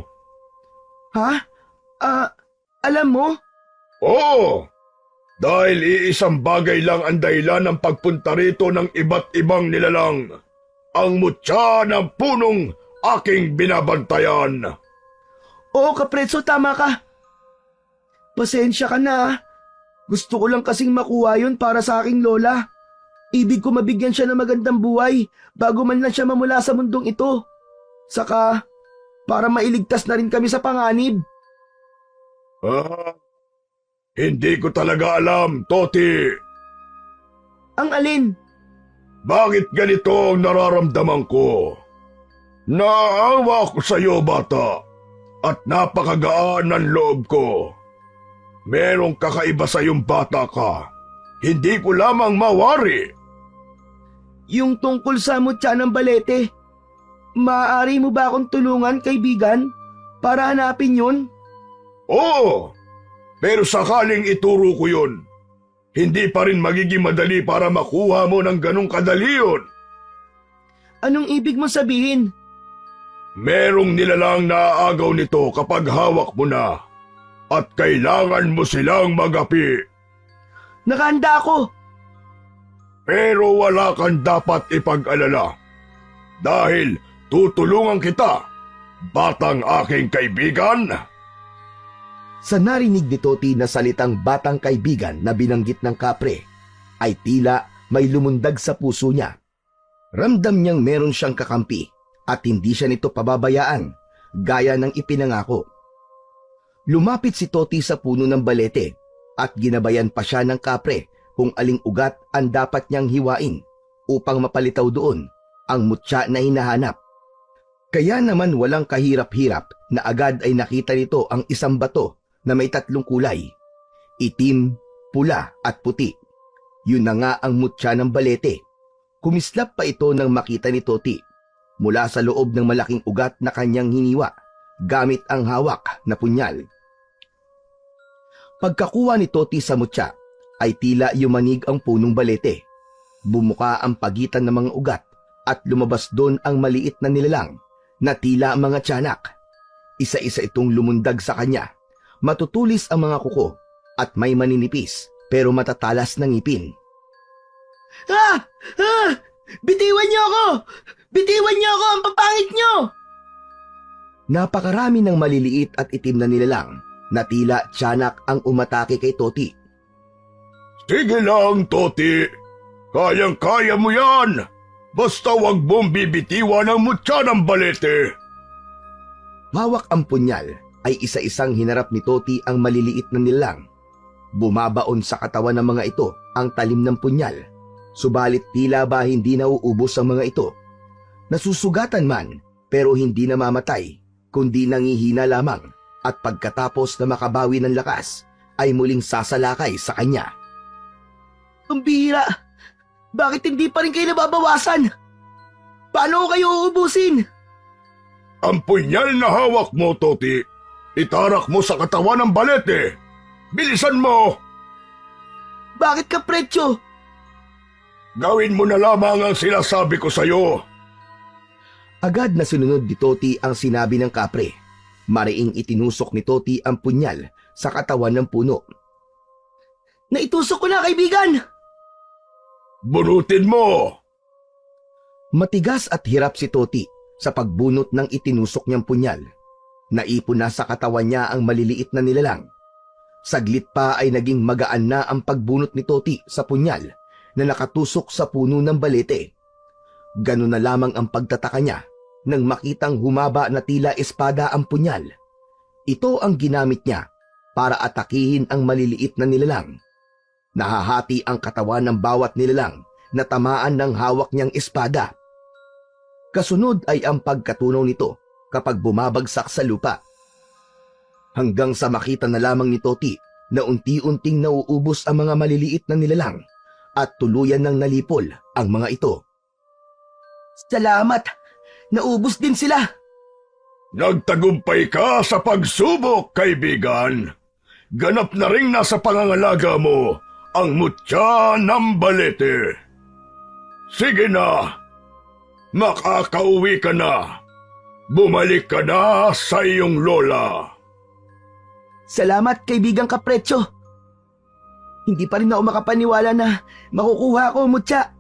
Ha? Alam mo? Oo! Dahil iisang bagay lang ang dahilan ng pagpunta rito ng iba't ibang nilalang. Ang mutya ng punong aking binabantayan. Oo, Capriccio, tama ka. Pasensya ka na. Gusto ko lang kasing makuha yun para sa aking lola. Ibig ko mabigyan siya ng magandang buhay bago man lang siya mamula sa mundong ito. Saka, para mailigtas na rin kami sa panganib. Hindi ko talaga alam, Toti. Ang alin? Bakit ganito ang nararamdaman ko? Naawa ko sa iyo, bata, at napakagaan ng loob ko. Merong kakaiba sa iyong bata ka. Hindi ko lamang mawari. Yung tungkol sa mutya ng balete. Maaari mo ba akong tulungan, kaibigan? Para hanapin yun? Oo, pero sakaling ituro ko yun, hindi pa rin magiging madali para makuha mo ng ganong kadali yun. Anong ibig mo sabihin? Merong nilalang naaagaw nito kapag hawak mo na at kailangan mo silang magapi. Nakahanda ako. Pero wala kang dapat ipag-alala dahil tutulungan kita, batang aking kaibigan. Sa narinig ni Toti na salitang batang kaibigan na binanggit ng kapre, ay tila may lumundag sa puso niya. Ramdam niyang meron siyang kakampi at hindi siya nito pababayaan, gaya ng ipinangako. Lumapit si Toti sa puno ng balete at ginabayan pa siya ng kapre kung aling ugat ang dapat niyang hiwain upang mapalitaw doon ang mutya na hinahanap. Kaya naman walang kahirap-hirap na agad ay nakita nito ang isang bato na may 3 kulay, itim, pula at puti. Yun na nga ang mutya ng balete. Kumislap pa ito nang makita ni Toti mula sa loob ng malaking ugat na kanyang hiniwa gamit ang hawak na punyal. Pagkakuha ni Toti sa mutya ay tila yumanig ang punong balete. Bumuka ang pagitan ng mga ugat at lumabas doon ang maliit na nilalang na tila mga tiyanak. Isa-isa itong lumundag sa kanya. Matutulis ang mga kuko at may maninipis pero matatalas na ngipin. Bitiwan niyo ako! Bitiwan niyo ako! Ang papangit niyo! Napakarami ng maliliit at itim na nilalang na tila tiyanak ang umatake kay Toti. Sige lang, Toti. Kayang-kaya mo yan. Basta wag mong bibitiwan ang mutya ng balete. Hawak ang punyal ay isa-isang hinarap ni Toti ang maliliit na nilalang. Bumabaon sa katawan ng mga ito ang talim ng punyal, subalit tila ba hindi nauubos ang mga ito. Nasusugatan man pero hindi namamatay, kundi nangihina lamang at pagkatapos na makabawi ng lakas ay muling sasalakay sa kanya. Ang bihira! Bakit hindi pa rin kayo nababawasan? Paano ko kayo uubusin? Ang punyal na hawak mo, Toti, itarak mo sa katawan ng balete. Bilisan mo! Bakit ka, Pretyo? Gawin mo na lamang ang sinasabi ko sa'yo. Agad na sinunod ni Toti ang sinabi ng kapre. Mariing itinusok ni Toti ang punyal sa katawan ng puno. Naitusok ko na, kaibigan! Bunutin mo! Matigas at hirap si Toti sa pagbunot ng itinusok niyang punyal. Naipon na sa katawan niya ang maliliit na nilalang. Saglit pa ay naging magaan na ang pagbunot ni Toti sa punyal na nakatusok sa puno ng balete. Ganun na lamang ang pagtataka niya nang makitang humaba na tila espada ang punyal. Ito ang ginamit niya para atakihin ang maliliit na nilalang. Nahahati ang katawan ng bawat nilalang na tamaan ng hawak niyang espada. Kasunod ay ang pagkatunaw nito kapag bumabagsak sa lupa. Hanggang sa makita na lamang ni Toti na unti-unting nauubos ang mga maliliit na nilalang at tuluyan ng nalipol ang mga ito. Salamat! Naubos din sila! Nagtagumpay ka sa pagsubok, kaibigan. Ganap na ring nasa pangangalaga mo ang mutya ng balete. Sige na, makakauwi ka na. Bumalik ka na sa iyong lola. Salamat, kaibigang Kapretyo. Hindi pa rin ako makapaniwala na makukuha ko, mutya.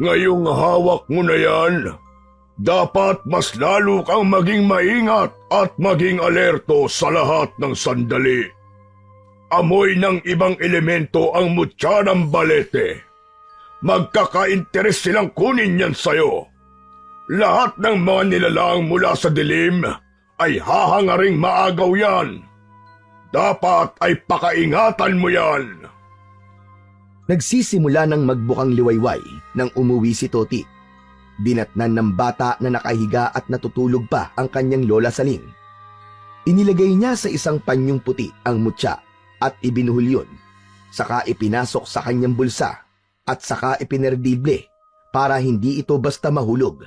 Ngayong hawak mo na yan, dapat mas lalo kang maging maingat at maging alerto sa lahat ng sandali. Amoy ng ibang elemento ang mutya ng balete. Magkaka-interes silang kunin yan sa'yo. Lahat ng mga nilalang mula sa dilim ay hahangaring maagaw yan. Dapat ay pakaingatan mo yan. Nagsisimula ng magbukang liwayway nang umuwi si Toti. Dinatnan ng bata na nakahiga at natutulog pa ang kanyang lola Saling. Inilagay niya sa isang panyong puti ang mutya at ibinuhol yun. Saka ipinasok sa kanyang bulsa at saka ipinerdible para hindi ito basta mahulog.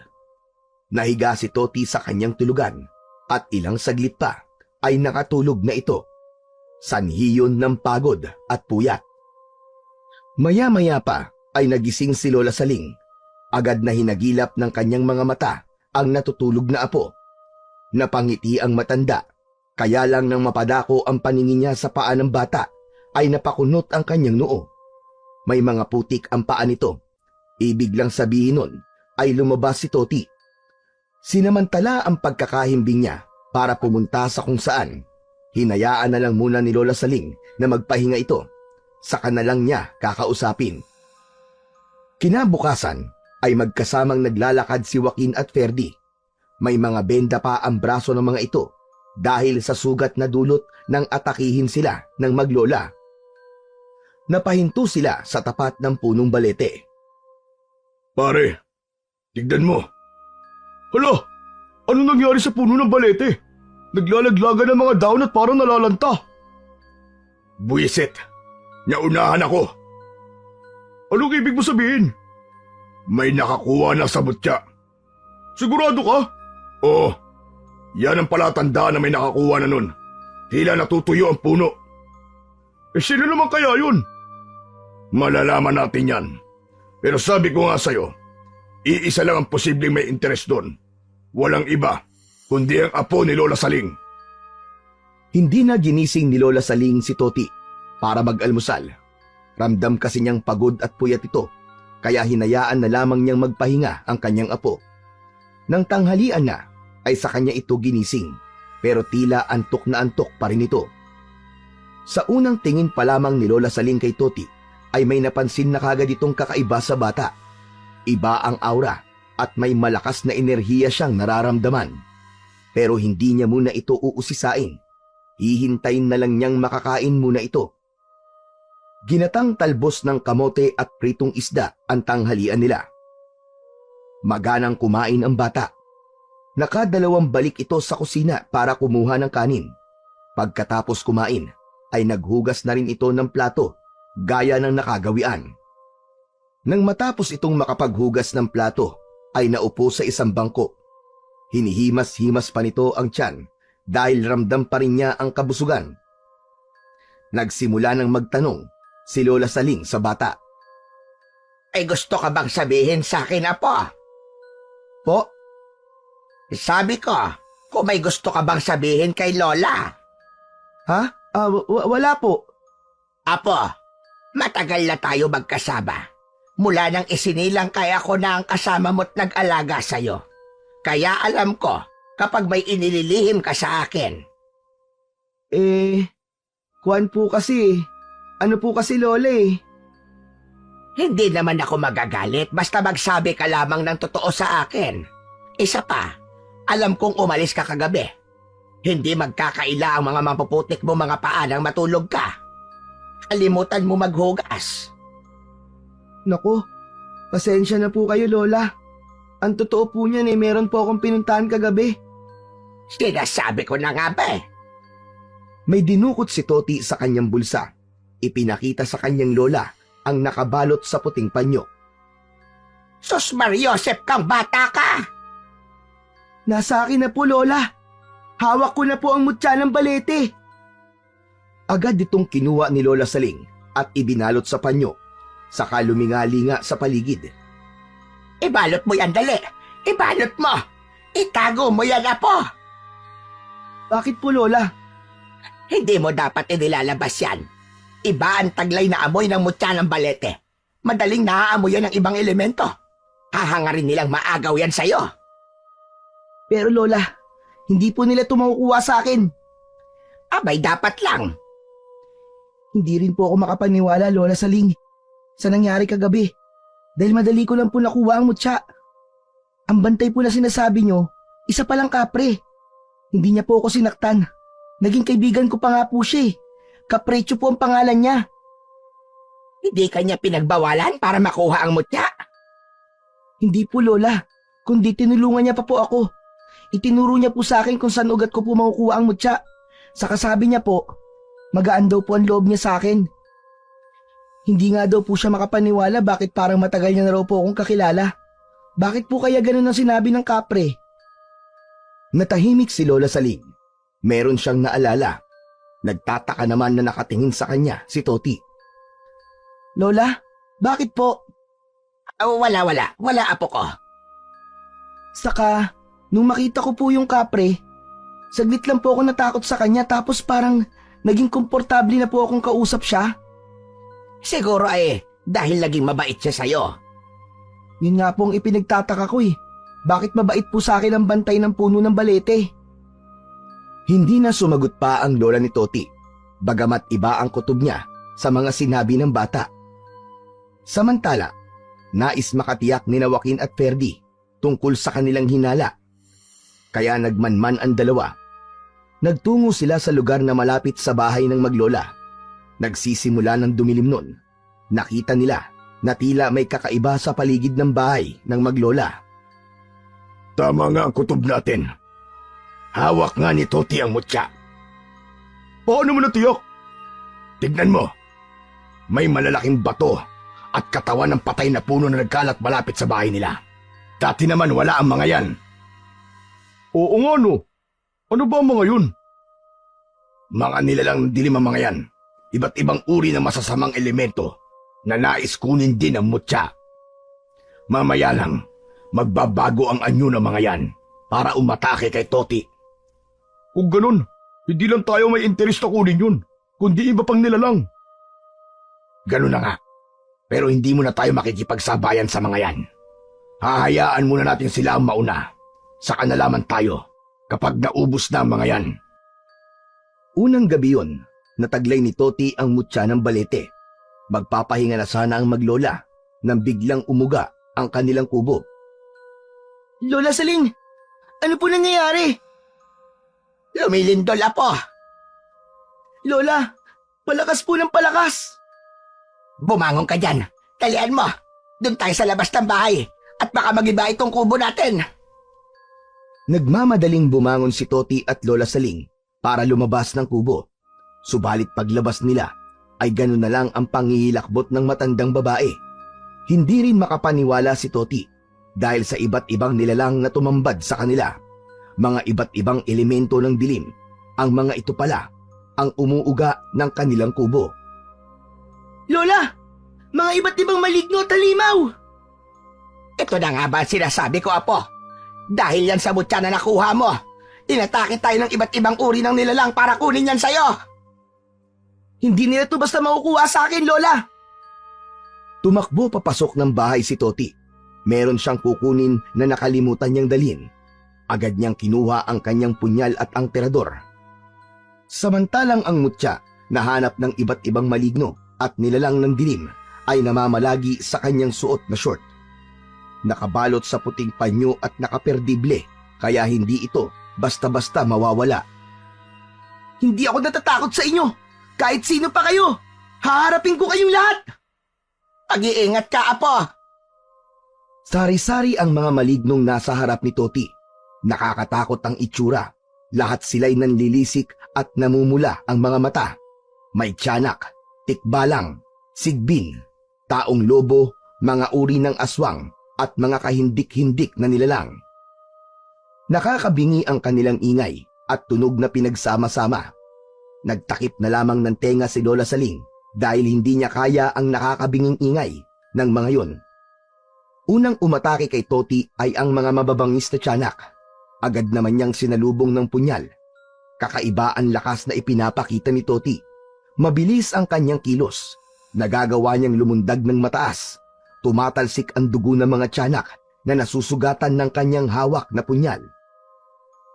Nahiga si Toti sa kanyang tulugan at ilang saglit pa ay nakatulog na ito. Sanhi yun ng pagod at puyat. Maya-maya pa ay nagising si Lola Saling. Agad na hinagilap ng kanyang mga mata ang natutulog na apo. Napangiti ang matanda, kaya lang nang mapadako ang paningin niya sa paa ng bata ay napakunot ang kanyang noo. May mga putik ang paa nito. Ibig lang sabihin nun ay lumabas si Toti. Sinamantala ang pagkakahimbing niya para pumunta sa kung saan. Hinayaan na lang muna ni Lola Saling na magpahinga ito. Saka na lang niya kakausapin. Kinabukasan ay magkasamang naglalakad si Joaquin at Ferdy. May mga benda pa ang braso ng mga ito dahil sa sugat na dulot nang atakihin sila ng maglola. Napahinto sila sa tapat ng punong balete. Pare, tignan mo. Hala, ano nangyari sa puno ng balete? Naglalaglagan ng mga daon at parang nalalanta. Buwisit, naunahan ako. Anong ibig mo sabihin? May nakakuha na sa mutya. Sigurado ka? Oo, yan ang palatandaan na may nakakuha na nun. Tila natutuyo ang puno. Sino naman kaya yun? Malalaman natin yan. Pero sabi ko nga sa'yo, iisa lang ang posibleng may interes doon. Walang iba, kundi ang apo ni Lola Saling. Hindi na ginising ni Lola Saling si Toti para mag-almusal. Ramdam kasi niyang pagod at puyat ito, kaya hinayaan na lamang niyang magpahinga ang kanyang apo. Nang tanghalian na, ay sa kanya ito ginising, pero tila antok na antok pa rin ito. Sa unang tingin pa lamang ni Lola Saling kay Toti, ay may napansin na kagad itong kakaiba sa bata. Iba ang aura at may malakas na enerhiya siyang nararamdaman. Pero hindi niya muna ito uusisain. Hihintayin na lang niyang makakain muna ito. Ginatang talbos ng kamote at pritong isda ang tanghalian nila. Maganang kumain ang bata. Nakadalawang balik ito sa kusina para kumuha ng kanin. Pagkatapos kumain, ay naghugas na rin ito ng plato, gaya ng nakagawian. Nang matapos itong makapaghugas ng plato, ay naupo sa isang bangko. Hinihimas-himas pa nito ang tiyan dahil ramdam pa rin niya ang kabusugan. Nagsimula ng magtanong si Lola Saling sa bata. Ay gusto ka bang sabihin sa akin, Apo? Po, Sabi ko, kung may gusto ka bang sabihin kay Lola. Ha? Wala po. Apo, matagal na tayo magkasama. Mula nang isinilang kaya ako na ang kasama mo't nag-alaga sa'yo. Kaya alam ko kapag may inililihim ka sa akin. Kuwan po kasi. Ano po kasi, Lola eh? Hindi naman ako magagalit basta magsabi ka lamang ng totoo sa akin. Isa pa, alam kong umalis ka kagabi. Hindi magkakaila ang mga mapuputik mo mga paa nang matulog ka. Kalimutan mo maghugas. Naku, pasensya na po kayo, Lola. Ang totoo po niyan meron po akong pinuntahan kagabi. Sinasabi ko na nga ba eh. may dinukot si Toti sa kanyang bulsa. Ipinakita sa kanyang lola ang nakabalot sa puting panyo. Sus Mariosep kang bata ka! Nasa akin na po, Lola. Hawak ko na po ang mutya ng balete. Agad itong kinuha ni Lola Saling at ibinalot sa panyo. Saka lumingali-nga sa paligid. Ibalot mo yan dali! Ibalot mo! Itago mo yan, Apo! Bakit po, Lola? Hindi mo dapat inilalabas yan. Iba ang taglay na amoy ng mutya ng balete. Madaling naaamoy yan ng ibang elemento. Hahangarin nilang maagaw yan sa'yo. Pero Lola, hindi po nila tumakukuha sa akin. Abay, dapat lang. Hindi rin po ako makapaniwala, Lola Saling, sa nangyari kagabi. Dahil madali ko lang po nakuha ang mutya. Ang bantay po na sinasabi nyo, isa palang kapre. Hindi niya po ako sinaktan. Naging kaibigan ko pa nga po siya eh. Kaprecho po ang pangalan niya. Hindi kanya pinagbawalan para makuha ang mutya. Hindi po, Lola. Kundi tinulungan niya pa po ako. Itinuro niya po sa akin kung saan ugat ko po makukuha ang mutya. Saka sabi niya po, magaan daw po ang loob niya sa akin. Hindi nga daw po siya makapaniwala bakit parang matagal niya na raw po akong kakilala. Bakit po kaya ganun ang sinabi ng kapre? Natahimik si Lola Saling. Meron siyang naalala. Nagtataka naman na nakatingin sa kanya si Toti. Lola, bakit po? Wala, Apo ko. Saka, nung makita ko po yung kapre, saglit lang po ako natakot sa kanya tapos parang naging komportable na po akong kausap siya. Siguro dahil naging mabait siya sa'yo. Yun nga po ang ipinagtataka ko eh. Bakit mabait po sa akin ang bantay ng puno ng balete? Hindi na sumagot pa ang lola ni Toti, bagamat iba ang kutob niya sa mga sinabi ng bata. Samantala, nais makatiyak ni Joaquin at Ferdy tungkol sa kanilang hinala. Kaya nagmanman ang dalawa. Nagtungo sila sa lugar na malapit sa bahay ng maglola. Nagsisimula ng dumilim nun. Nakita nila na tila may kakaiba sa paligid ng bahay ng maglola. Tama nga ang kutob natin. Hawak nga ni Toti ang mutya. Paano mo natiyak? Tignan mo. May malalaking bato at katawan ng patay na puno na nagkalat malapit sa bahay nila. Dati naman wala ang mga yan. Oo nga no. Ano ba ang mga yun? Mga nilalang dilim ang mga yan. Iba't ibang uri ng masasamang elemento na nais kunin din ang mutya. Mamaya lang, magbabago ang anyo ng mga yan para umatake kay Toti. Kung ganun, hindi lang tayo may interes na kunin yun, kundi iba pang nilalang. Ganun na nga, pero hindi muna tayo makikipagsabayan sa mga yan. Hahayaan muna natin sila ang mauna. Saka nalaman tayo kapag naubos na ang mga yan. Unang gabi yun, nataglay ni Toti ang mutya ng balete. Magpapahinga na sana ang maglola nang biglang umuga ang kanilang kubo. Lola Saling, ano po nangyayari? Lumilindol, Apo. Lola, palakas po ng palakas. Bumangon ka dyan. Talian mo. Doon tayo sa labas ng bahay at baka magiba itong kubo natin. Nagmamadaling bumangon si Toti at Lola Saling para lumabas ng kubo. Subalit paglabas nila ay gano'n na lang ang pangihilakbot ng matandang babae. Hindi rin makapaniwala si Toti dahil sa iba't ibang nilalang na tumambad sa kanila. Mga iba't ibang elemento ng dilim. Ang mga ito pala ang umuuga ng kanilang kubo. Lola, mga iba't ibang maligno at halimaw. Ito na nga ba ang sinasabi ko, Apo? Dahil yan sa mutya na nakuha mo, inatake tayo ng iba't ibang uri ng nilalang para kunin yan sa'yo. Hindi nila to basta makukuha sa akin, Lola. Tumakbo papasok ng bahay si Toti. Meron siyang kukunin na nakalimutan niyang dalhin. Agad niyang kinuha ang kanyang punyal at ang tirador. Samantalang ang mutya, nahanap ng iba't ibang maligno at nilalang ng dilim, ay namamalagi sa kanyang suot na short. Nakabalot sa puting panyo at nakaperdible, kaya hindi ito basta-basta mawawala. Hindi ako natatakot sa inyo. Kahit sino pa kayo, haharapin ko kayong lahat. Pag-iingat ka, Apo. Sari-sari ang mga malignong nasa harap ni Toti. Nakakatakot ang itsura. Lahat sila'y nanlilisik at namumula ang mga mata. May tiyanak, tikbalang, sigbin, taong lobo, mga uri ng aswang, at mga kahindik-hindik na nilalang. Nakakabingi ang kanilang ingay at tunog na pinagsama-sama. Nagtakip na lamang ng tenga si Lola Saling dahil hindi niya kaya ang nakakabinging ingay ng mga yon. Unang umatake kay Toti ay ang mga mababangis na tiyanak. Agad naman niyang sinalubong ng punyal. Kakaiba ang lakas na ipinapakita ni Toti. Mabilis ang kanyang kilos. Nagagawa niyang lumundag ng mataas. Tumatalsik ang dugo ng mga tiyanak na nasusugatan ng kanyang hawak na punyal.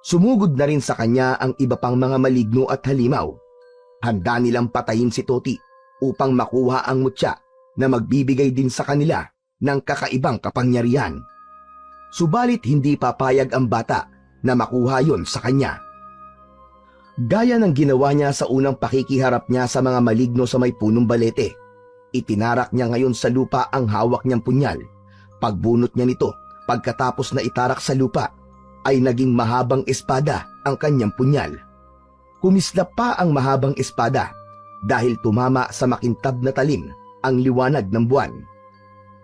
Sumugod na rin sa kanya ang iba pang mga maligno at halimaw. Handa nilang patayin si Toti upang makuha ang mutya na magbibigay din sa kanila ng kakaibang kapangyarihan. Subalit hindi papayag ang bata na makuha yon sa kanya. Gaya ng ginawa niya sa unang pakikiharap niya sa mga maligno sa may punong balete, itinarak niya ngayon sa lupa ang hawak niyang punyal. Pagbunot niya nito, pagkatapos na itarak sa lupa, ay naging mahabang espada ang kanyang punyal. Kumislap pa ang mahabang espada dahil tumama sa makintab na talim ang liwanag ng buwan.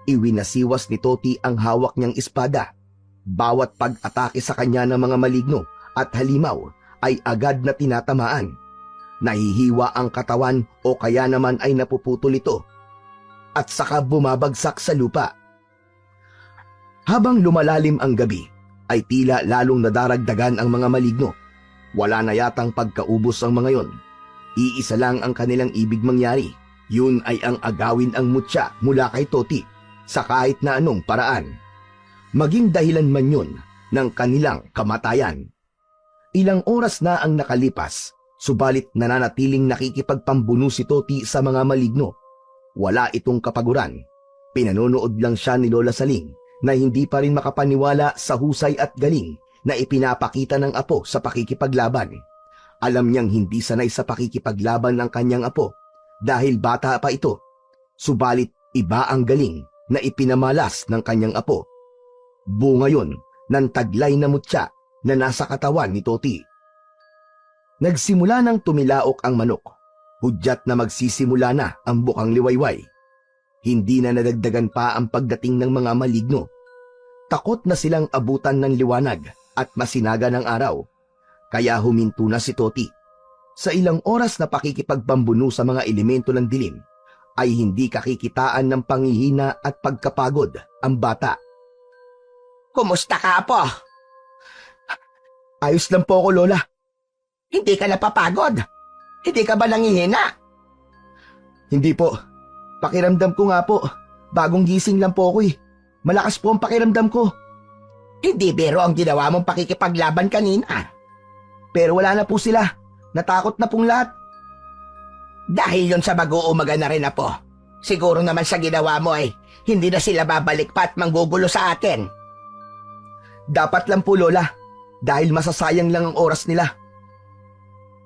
Iwinasiwas ni Toti ang hawak niyang espada. Bawat pag-atake sa kanya ng mga maligno at halimaw ay agad na tinatamaan. Nahihiwa ang katawan o kaya naman ay napuputol ito at saka bumabagsak sa lupa. Habang lumalalim ang gabi, ay tila lalong nadaragdagan ang mga maligno. Wala na yatang pagkaubos ang mga yon. Iisa lang ang kanilang ibig mangyari. Yun ay ang agawin ang mutya mula kay Toti sa kahit na anong paraan. Maging dahilan man yun ng kanilang kamatayan. Ilang oras na ang nakalipas, subalit nananatiling nakikipagpambuno si Toti sa mga maligno. Wala itong kapaguran. Pinanonood lang siya ni Lola Saling na hindi pa rin makapaniwala sa husay at galing na ipinapakita ng apo sa pakikipaglaban. Alam niyang hindi sanay sa pakikipaglaban ng kanyang apo dahil bata pa ito. Subalit iba ang galing na ipinamalas ng kanyang apo. Bunga yon ng taglay na mutya na nasa katawan ni Toti. Nagsimula nang tumilaok ang manok. Hudyat na magsisimula na ang bukang liwayway. Hindi na nadagdagan pa ang pagdating ng mga maligno. Takot na silang abutan ng liwanag at masinaga ng araw. Kaya huminto na si Toti. Sa ilang oras na pakikipagbambuno sa mga elemento ng dilim, ay hindi kakikitaan ng panghihina at pagkapagod ang bata. Kumusta ka, Apo? Ayos lang po ako, Lola. Hindi ka napapagod? Hindi ka ba nangihina? Hindi po. Pakiramdam ko nga po. Bagong gising lang po ako eh. Malakas po ang pakiramdam ko. Hindi biro ang ginawa mong pakikipaglaban kanina. Pero wala na po sila. Natakot na pong lahat. Dahil yon sa mag-uumaga na rin, Apo. Siguro naman sa ginawa mo hindi na sila babalik pa at manggugulo sa atin. Dapat lang po, Lola, dahil masasayang lang ang oras nila.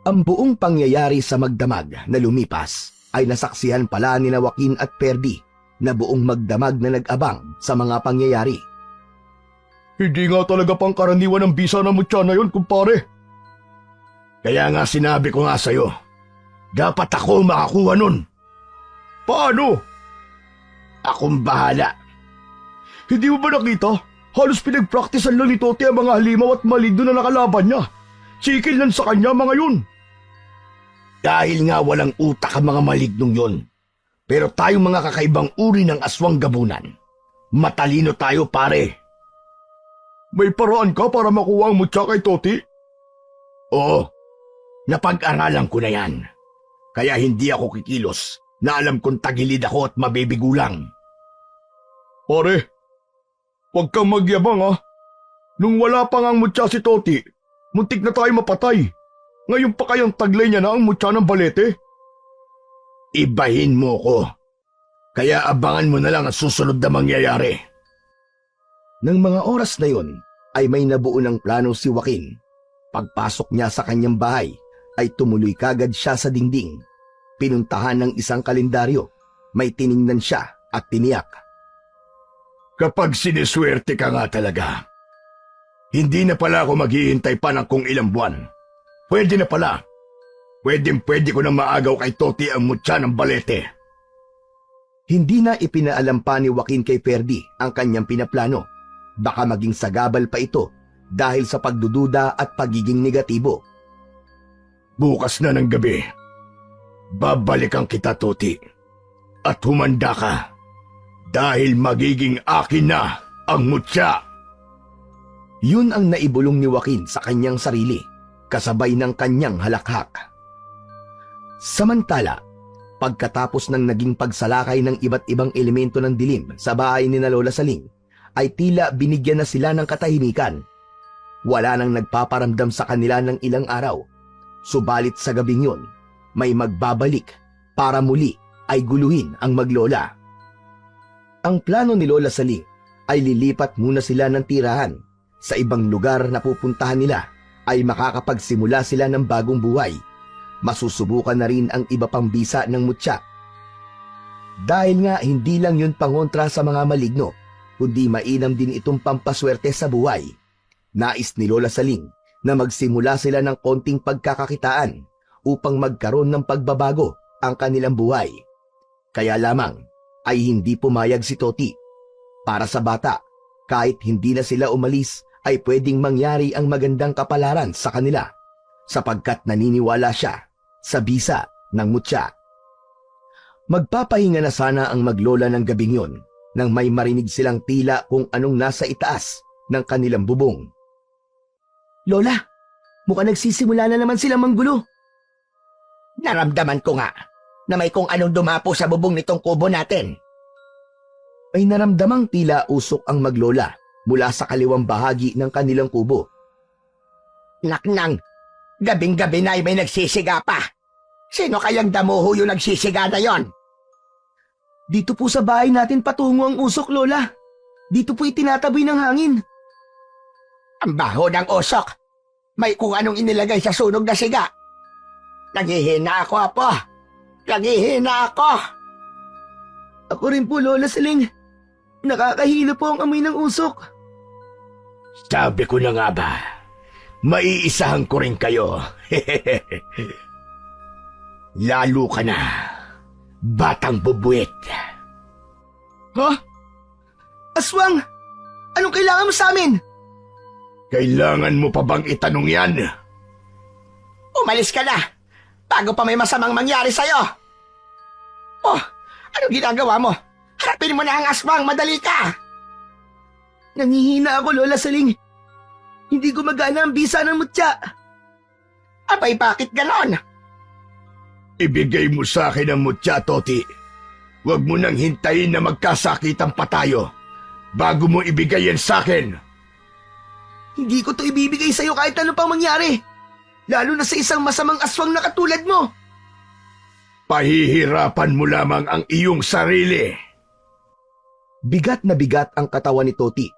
Ang buong pangyayari sa magdamag na lumipas ay nasaksihan pala ni Joaquin at Perdi na buong magdamag na nag-abang sa mga pangyayari. Hindi nga talaga pangkaraniwan ang bisa ng mutya na yun, kumpare. Kaya nga sinabi ko nga sa'yo, dapat ako makakuha nun. Paano? Akong bahala. Hindi mo ba nakita? Halos pinagpraktisan lang ni Toti ang mga halimaw at maligno na nakalaban niya. Sikil lang sa kanya mga yun. Dahil nga walang utak ang mga malignong yon. Pero tayong mga kakaibang uri ng aswang gabunan, matalino tayo, pare. May paraan ka para makuha ang mutya kay Toti? Oo, napag-aralan ko na yan. Kaya hindi ako kikilos na alam kong tagilid ako at mabibigulang. Pare, huwag kang magyabang ha. Nung wala pa nga ang mutya si Toti, muntik na tayo mapatay. Ngayon pa kayang taglay niya na ang mutya ng balete? Ibahin mo ko. Kaya abangan mo na lang ang susunod na mangyayari. Nang mga oras na yon ay may nabuo ng plano si Joaquin. Pagpasok niya sa kanyang bahay ay tumuloy kagad siya sa dingding. Pinuntahan ng isang kalendaryo. May tiningnan siya at tiniyak. Kapag siniswerte ka nga talaga, hindi na pala ako maghihintay pa ng kung ilang buwan. Pwede na pala. Pwede ko na maagaw kay Toti ang mutya ng balete. Hindi na ipinaalam pa ni Joaquin kay Perdi ang kanyang pinaplano. Baka maging sagabal pa ito dahil sa pagdududa at pagiging negatibo. Bukas na ng gabi, babalikan kita, Toti. At humanda ka. Dahil magiging akin na ang mutya. Yun ang naibulong ni Joaquin sa kanyang sarili, kasabay ng kanyang halakhak. Samantala, pagkatapos ng naging pagsalakay ng iba't ibang elemento ng dilim sa bahay ni na Lola Saling, ay tila binigyan na sila ng katahimikan. Wala nang nagpaparamdam sa kanila ng ilang araw. Subalit sa gabing yun, may magbabalik para muli ay guluhin ang maglola. Ang plano ni Lola Saling ay lilipat muna sila ng tirahan. Sa ibang lugar na pupuntahan nila ay makakapagsimula sila ng bagong buhay. Masusubukan na rin ang iba pang bisa ng mutya. Dahil nga hindi lang yun pangontra sa mga maligno, kundi mainam din itong pampaswerte sa buhay. Nais ni Lola Saling na magsimula sila ng konting pagkakakitaan upang magkaroon ng pagbabago ang kanilang buhay. Kaya lamang ay hindi pumayag si Toti. Para sa bata, kahit hindi na sila umalis ay pwedeng mangyari ang magandang kapalaran sa kanila sapagkat naniniwala siya sa bisa ng mutya. Magpapahinga na sana ang maglola ng gabing yon nang may marinig silang tila kung anong nasa itaas ng kanilang bubong. Lola, mukhang nagsisimula na naman silang manggulo. Naramdaman ko nga na may kung anong dumapo sa bubong nitong kubo natin. Ay naramdamang tila usok ang maglola mula sa kaliwang bahagi ng kanilang kubo. Naknang, gabing-gabi na ay may nagsisiga pa. Sino kayang damuho yung nagsisiga na yon? Dito po sa bahay natin patungo ang usok, Lola. Dito po itinataboy ng hangin. Ang baho ng usok. May kung anong inilagay sa sunog na siga. Nangihina ako, Apo. Nangihina ako. Ako rin po, Lola Saling. Nakakahilo po ang amoy ng usok. Sabi ko na nga ba, maiisahan ko rin kayo. Lalo ka na, batang bubuit. Ha? Aswang! Anong kailangan mo sa amin? Kailangan mo pa bang itanong yan? Umalis ka na, bago pa may masamang mangyari sa'yo. Oh, anong ginagawa mo? Harapin mo na ang aswang, madali ka. Nangihina ako, Lola Saling. Hindi gumagana ang bisa ng mutya. Abay, bakit ganon? Ibigay mo sa akin ang mutya, Toti. Huwag mo nang hintayin na magkasakitan pa tayo bago mo ibigay yan sa akin. Hindi ko to ibibigay sa'yo kahit ano pang mangyari. Lalo na sa isang masamang aswang na katulad mo. Pahihirapan mo lamang ang iyong sarili. Bigat na bigat ang katawan ni Toti.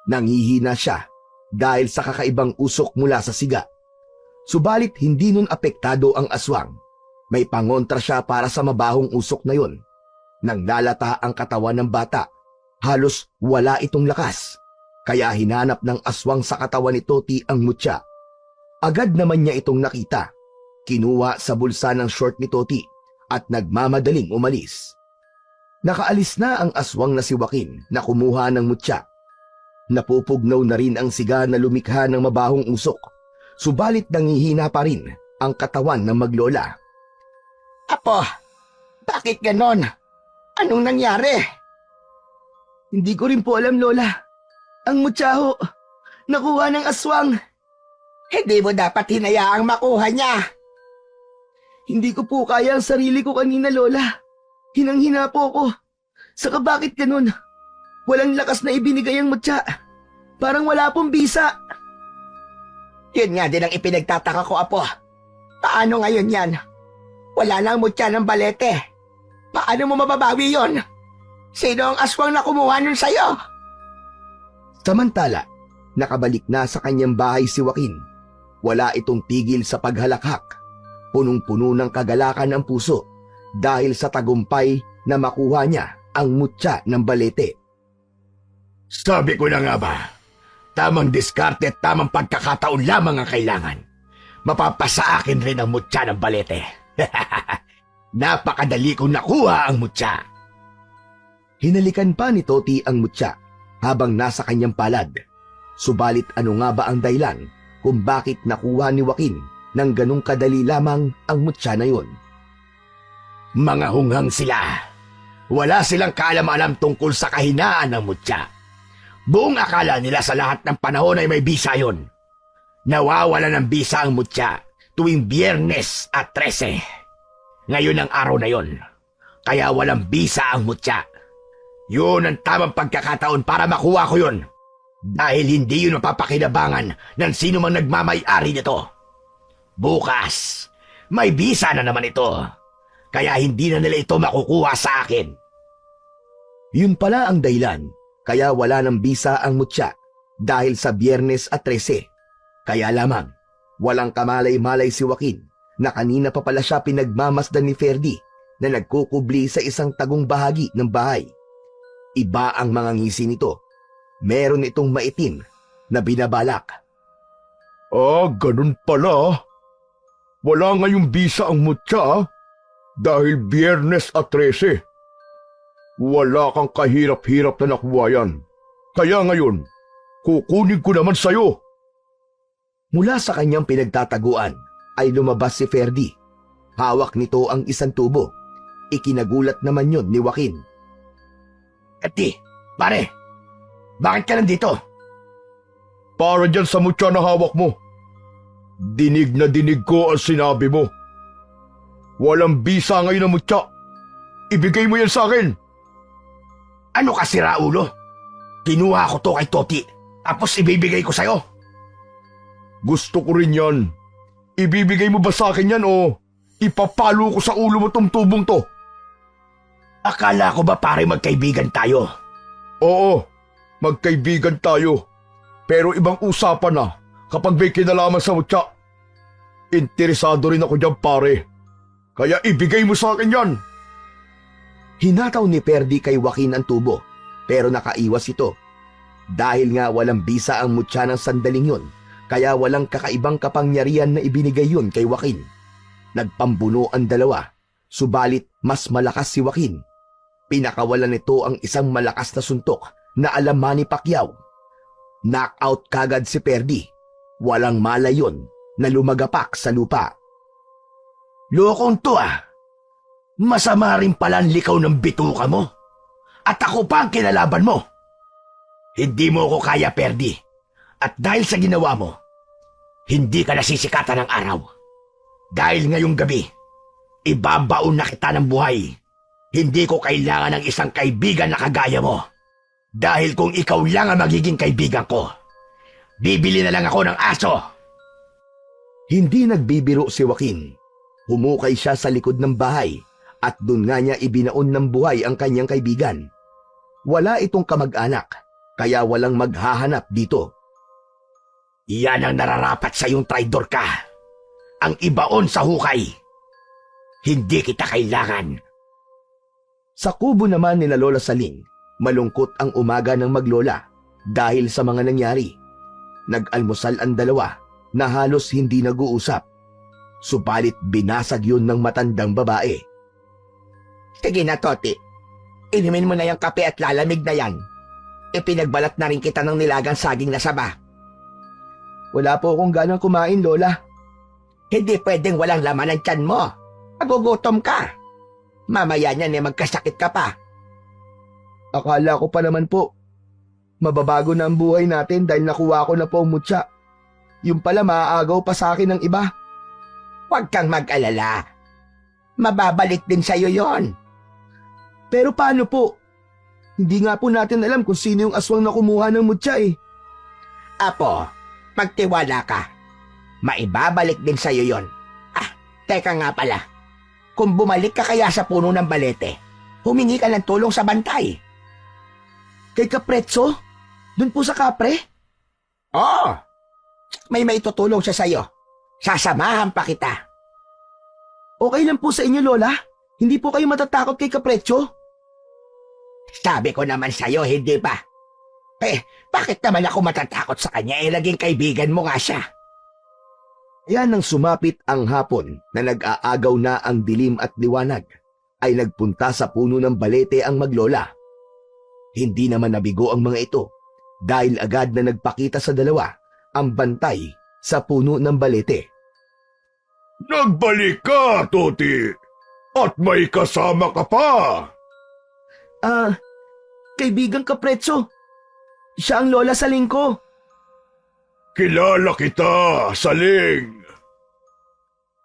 Nangihina siya dahil sa kakaibang usok mula sa siga. Subalit hindi nun apektado ang aswang. May pangontra siya para sa mabahong usok na yun. Nang lalata ang katawan ng bata, halos wala itong lakas. Kaya hinanap ng aswang sa katawan ni Toti ang mutya. Agad naman niya itong nakita. Kinuha sa bulsa ng short ni Toti at nagmamadaling umalis. Nakaalis na ang aswang na si Joaquin na kumuha ng mutya. Napupugnaw na rin ang siga na lumikha ng mabahong usok. Subalit nangihina pa rin ang katawan ng maglola. Apo, bakit ganon? Anong nangyari? Hindi ko rin po alam, Lola. Ang mutya ho, nakuha ng aswang. Hindi mo dapat hinayaang makuha niya. Hindi ko po kaya ang sarili ko kanina, Lola. Hinang-hina po ako. Saka bakit ganun? Walang lakas na ibinigay ang mutya. Parang wala pong bisa. Yun nga din ang ipinagtataka ko, Apo. Paano ngayon yan? Wala na ang mutya ng balete. Paano mo mababawi yon? Sino ang aswang na kumuha nun sa'yo? Samantala, nakabalik na sa kanyang bahay si Joaquin. Wala itong tigil sa paghalakhak. Punong-puno ng kagalakan ang puso dahil sa tagumpay na makuha niya ang mutya ng balete. Sabi ko na nga ba, tamang diskarte at tamang pagkakataon lamang ang kailangan. Mapapasa akin rin ang mutya ng balete. Napakadali kong nakuha ang mutya. Hinalikan pa ni Toti ang mutya habang nasa kanyang palad. Subalit ano nga ba ang dahilan kung bakit nakuha ni Joaquin nang ganong kadali lamang ang mutya na yun? Mga hunghang sila. Wala silang kaalam-alam tungkol sa kahinaan ng mutya. Buong akala nila sa lahat ng panahon ay may bisa yon. Nawawala ng bisa ang mutya tuwing Biyernes at 13. Ngayon ang araw na yon. Kaya walang bisa ang mutya. Yun ang tamang pagkakataon para makuha ko yun. Dahil hindi yun mapapakinabangan ng sino mang nagmamay-ari nito. Bukas, may bisa na naman ito. Kaya hindi na nila ito makukuha sa akin. Yun pala ang dahilan, kaya wala ng bisa ang mutya dahil sa Biyernes at 13. Kaya lamang, walang kamalay-malay si Joaquin na kanina pa pala siya pinagmamasdan ni Ferdy na nagkukubli sa isang tagong bahagi ng bahay. Iba ang mga ngisi nito. Meron itong maitim na binabalak. Ganun pala. Wala ngayong bisa ang mutya dahil Biyernes at 13. Wala kang kahirap-hirap na nakuha yan. Kaya ngayon, kukunin ko naman sa'yo. Mula sa kanyang pinagtataguan ay lumabas si Ferdy. Hawak nito ang isang tubo. Ikinagulat naman yon ni Joaquin. Eti, pare, bakit ka nandito? Para dyan sa mutya na hawak mo. Dinig na dinig ko ang sinabi mo. Walang bisa ngayon ang mutya. Ibigay mo yan sa akin. Ano ka, sira ulo? Kinuha ko to kay Toti, tapos ibibigay ko sa'yo. Gusto ko rin yan. Ibibigay mo ba sa akin yan o ipapalo ko sa ulo mo tong tubong to? Akala ko ba pare magkaibigan tayo? Oo, magkaibigan tayo. Pero ibang usapan na kapag may kinalaman sa mutya. Interesado rin ako dyan, pare. Kaya ibigay mo sa akin yan. Hinataw ni Ferdy kay Joaquin ang tubo, pero nakaiwas ito. Dahil nga walang bisa ang mutya ng sandaling yun, kaya walang kakaibang kapangyarihan na ibinigay yun kay Joaquin. Nagpambuno ang dalawa, subalit mas malakas si Joaquin. Pinakawalan nito ang isang malakas na suntok na alam Manny Pacquiao. Knockout kagad si Ferdy. Walang malay yun na lumagapak sa lupa. Lokong to ah. Masama rin pala ang likaw ng bituka mo. At ako pa ang kinalaban mo. Hindi mo ako kaya, Ferdy. At dahil sa ginawa mo, hindi ka nasisikatan ng araw. Dahil ngayong gabi, ibabaon na kita ng buhay. Hindi ko kailangan ng isang kaibigan na kagaya mo. Dahil kung ikaw lang ang magiging kaibigan ko, bibili na lang ako ng aso. Hindi nagbibiro si Joaquin. Humukay siya sa likod ng bahay at dun nga niya ibinaon ng buhay ang kanyang kaibigan. Wala itong kamag-anak, kaya walang maghahanap dito. Yan ang nararapat sa iyong traidor ka. Ang ibaon sa hukay. Hindi kita kailangan. Sa kubo naman nila Lola Saling, malungkot ang umaga ng maglola dahil sa mga nangyari. Nag-almusal ang dalawa na halos hindi nag-uusap. Subalit binasag yun ng matandang babae. Sige na, Toti. Inumin mo na yung kape at lalamig na yan. Ipinagbalat na rin kita ng nilagang saging na saba. Wala po akong ganang kumain, Lola. Hindi pwedeng walang laman ang tiyan mo. Magugutom ka. Mamaya niyan magkasakit ka pa. Akala ko pa naman po, mababago na ang buhay natin dahil nakuha ko na po ang mutya. Yung pala maaagaw pa sa akin ng iba. Huwag kang mag-alala. Mababalik din sa'yo yon. Pero paano po? Hindi nga po natin alam kung sino yung aswang na kumuha ng mutya eh. Apo, magtiwala ka. Maibabalik din sa'yo yon. Teka nga pala. Kung bumalik ka kaya sa puno ng balete, humingi ka ng tulong sa bantay. Kay Caprezzo? Doon po sa kapre? Oo. May maitutulong siya sa'yo. Sasamahan pa kita. Okay lang po sa inyo, Lola? Hindi po kayo matatakot kay Caprezzo? Sabi ko naman sa'yo, hindi ba? Bakit naman ako matatakot sa kanya? Naging kaibigan mo nga siya. Yan nang sumapit ang hapon na nag-aagaw na ang dilim at liwanag, ay nagpunta sa puno ng balete ang maglola. Hindi naman nabigo ang mga ito dahil agad na nagpakita sa dalawa ang bantay sa puno ng balete. Nagbalik ka, Toti! At may kasama ka pa! Kaibigang Caprezzo. Siya ang Lola Saling ko. Kilala kita, Saling!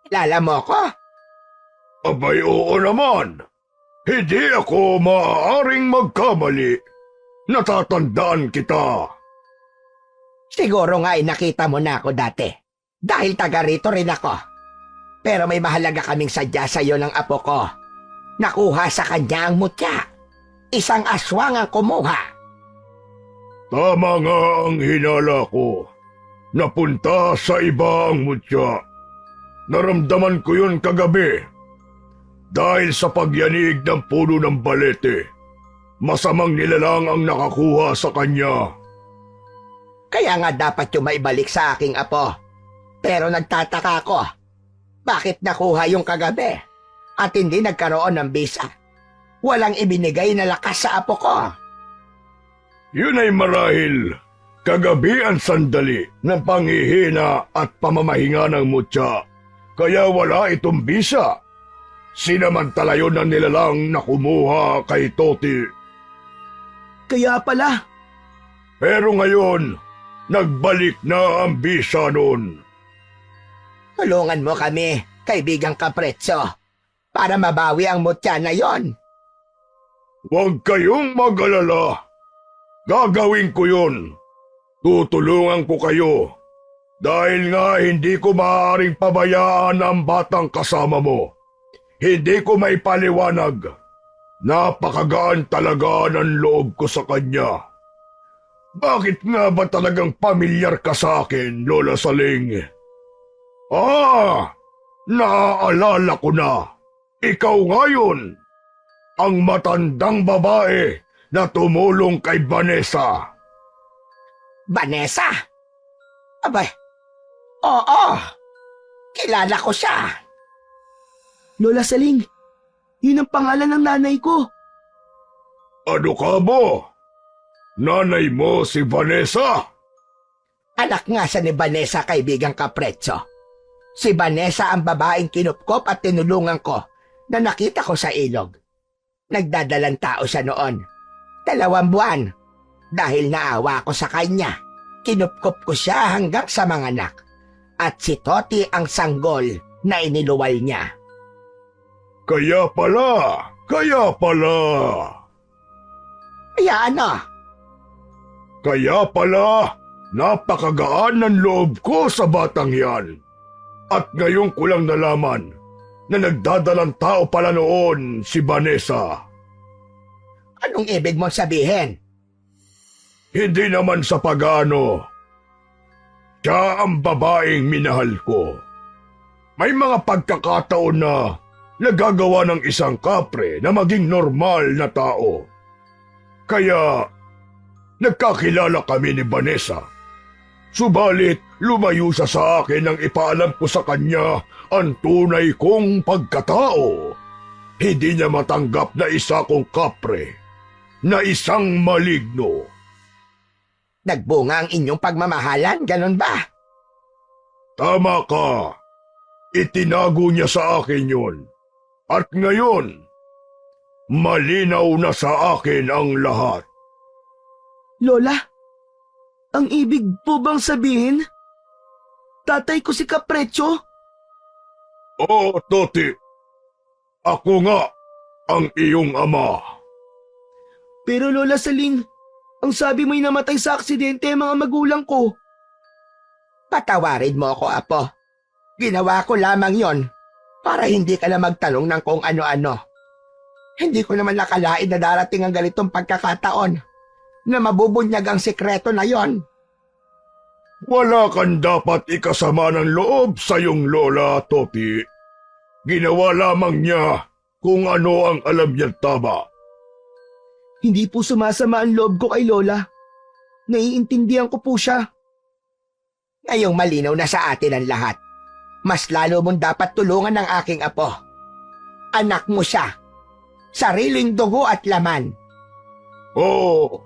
Kilala mo ko? Abay, oo naman. Hindi ako maaaring magkamali. Natatandaan kita. Siguro nga nakita mo na ako dati. Dahil taga rito rin ako. Pero may mahalaga kaming sadya sa iyo ng apo ko. Nakuha sa kanya ang mutya. Isang aswang ang kumuha. Tama nga ang hinala ko. Napunta sa iba ang mutya. Naramdaman ko yun kagabi. Dahil sa pagyanig ng puno ng balete, masamang nilalang ang nakakuha sa kanya. Kaya nga dapat yung maibalik sa aking apo. Pero nagtataka ako, bakit nakuha yung kagabi at hindi nagkaroon ng bisa? Walang ibinigay na lakas sa apo ko. Yun ay marahil kagabi ang sandali ng panghihina at pamamahinga ng mutya. Kaya wala itong bisa. Sinamantala yun ang nilalang na kumuha kay Toti. Kaya pala. Pero ngayon, nagbalik na ang bisa nun. Tulungan mo kami, kaibigang Caprezzo, para mabawi ang mutya na yon. Huwag kayong mag-alala. Gagawin ko yun. Tutulungan ko kayo. Dahil nga hindi ko maaaring pabayaan ang batang kasama mo. Hindi ko may paliwanag. Napakagaan talaga ng loob ko sa kanya. Bakit nga ba talagang pamilyar ka sa akin, Lola Saling? Naaalala ko na. Ikaw ngayon, ang matandang babae na tumulong kay Vanessa. Vanessa? Abay, oo. Kilala ko siya. Lola Saling, yun ang pangalan ng nanay ko. Ano ka mo? Nanay mo si Vanessa? Anak nga sa ni Vanessa, kaibigang Caprezzo. Si Vanessa ang babaeng kinupkop at tinulungan ko na nakita ko sa ilog. Nagdadalang tao siya noon. 2 buwan. Dahil naawa ko sa kanya, kinupkop ko siya hanggang sa mga anak. At si Toti ang sanggol na iniluwal niya. Kaya pala. Kaya ano? Kaya pala, napakagaan ng loob ko sa batang yan. At ngayon ko lang nalaman na nagdadalang tao pala noon si Vanessa. Anong ibig mong sabihin? Hindi naman sa pagano. Siya ang babaeng minahal ko. May mga pagkakataon na nagagawa ng isang kapre na maging normal na tao. Kaya nagkakilala kami ni Vanessa. Subalit lumayo siya sa akin nang ipaalam ko sa kanya ang tunay kong pagkatao. Hindi niya matanggap na isa kong kapre, na isang maligno. Nagbunga ang inyong pagmamahalan, ganon ba? Tama ka. Itinago niya sa akin yun. At ngayon, malinaw na sa akin ang lahat. Lola, ang ibig po bang sabihin? Tatay ko si Caprecho? Oo, Toti. Ako nga ang iyong ama. Pero Lola Saling, ang sabi mo'y namatay sa aksidente ang mga magulang ko. Patawarin mo ako, Apo. Ginawa ko lamang yon para hindi ka na magtanong ng kung ano-ano. Hindi ko naman nakalain na darating ang ganitong pagkakataon na mabubunyag ang sekreto na yon. Wala kang dapat ikasama ng loob sa iyong lola, Toti. Ginawa lamang niya kung ano ang alam niya tama. Hindi po sumasama ang loob ko kay Lola. Naiintindihan ko po siya. Ngayong malinaw na sa atin ang lahat, mas lalo mong dapat tulungan ng aking apo. Anak mo siya. Sariling dugo at laman. Oo,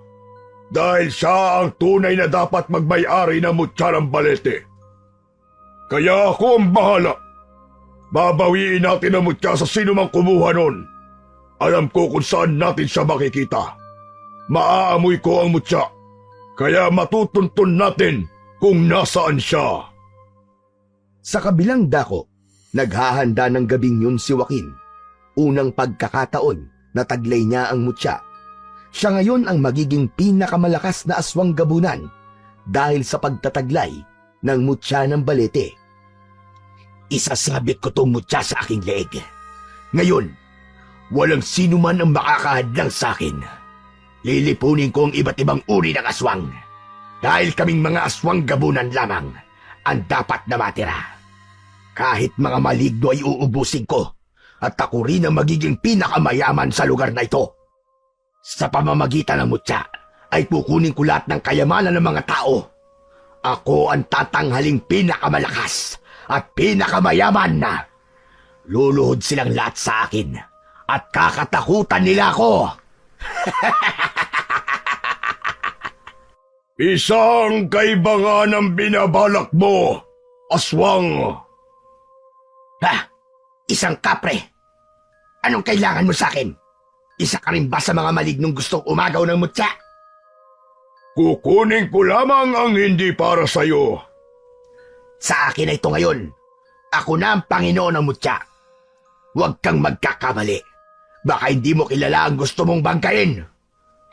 dahil siya ang tunay na dapat magmay-ari ng mutya ng balete. Kaya ako ang bahala. Babawiin natin ang mutya sa sino mang kumuha nun. Alam ko kung saan natin siya makikita. Maaamoy ko ang mutya. Kaya matutuntun natin kung nasaan siya. Sa kabilang dako, naghahanda ng gabing yun si Joaquin. Unang pagkakataon na taglay niya ang mutya. Siya ngayon ang magiging pinakamalakas na aswang gabunan dahil sa pagtataglay ng mutya ng balete. Isasabit ko tong mutya sa aking leeg. Ngayon, walang sino man ang makakahadlang sa akin. Lilipunin ko ang iba't ibang uri ng aswang. Dahil kaming mga aswang gabunan lamang ang dapat na matira. Kahit mga maligno ay uubusin ko at ako rin ang magiging pinakamayaman sa lugar na ito. Sa pamamagitan ng mutya ay kukunin ko lahat ng kayamanan ng mga tao. Ako ang tatanghaling pinakamalakas at pinakamayaman na. Luluhod silang lahat sa akin at kakatakutan nila ako. Isang kaibangan ang binabalak mo, aswang. Ha? Isang kapre? Anong kailangan mo sa akin? Isa ka rin ba sa mga malignong gustong umagaw ng mutya? Kukunin ko lamang ang hindi para sa'yo. Sa akin na ito ngayon. Ako na ang Panginoon ng mutya. Huwag kang magkakamali. Baka hindi mo kilala ang gusto mong bangkain.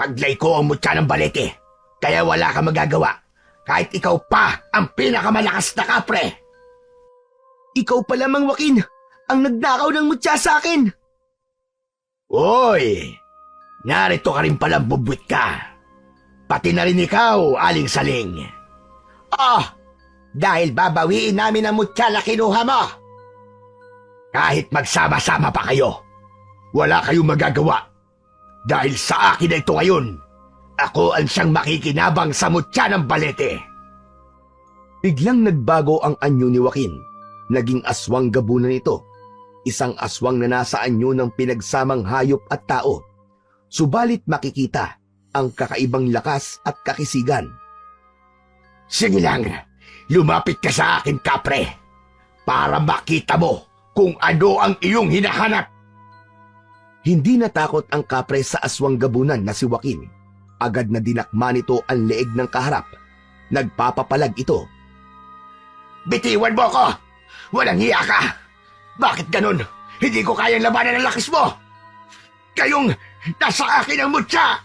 Paglay ko ang mutya ng balete. Kaya wala kang magagawa. Kahit ikaw pa ang pinakamalakas na kapre. Ikaw pa lamang, Joaquin, ang nagnakaw ng mutya sa akin. Hoy! Narito ka rin palang bubwit ka. Pati na rin ikaw, Aling Saling. Oh, dahil babawiin namin ang mutya na kinuha mo. Kahit magsama-sama pa kayo, wala kayong magagawa. Dahil sa akin na ito ngayon, ako ang siyang makikinabang sa mutya ng balete. Biglang nagbago ang anyo ni Joaquin. Naging aswang gabunan ito. Isang aswang na nasa anyo ng pinagsamang hayop at tao. Subalit makikita ang kakaibang lakas at kakisigan. Sige lang, lumapit ka sa akin, kapre, para makita mo kung ano ang iyong hinahanap. Hindi natakot ang kapre sa aswang gabunan na si Joaquin. Agad na dinakma nito ang leeg ng kaharap. Nagpapapalag ito. Bitiwan mo ako! Walang hiya ka! Bakit ganun? Hindi ko kayang labanan ang lakas mo! Kayong nasa akin ang mutya!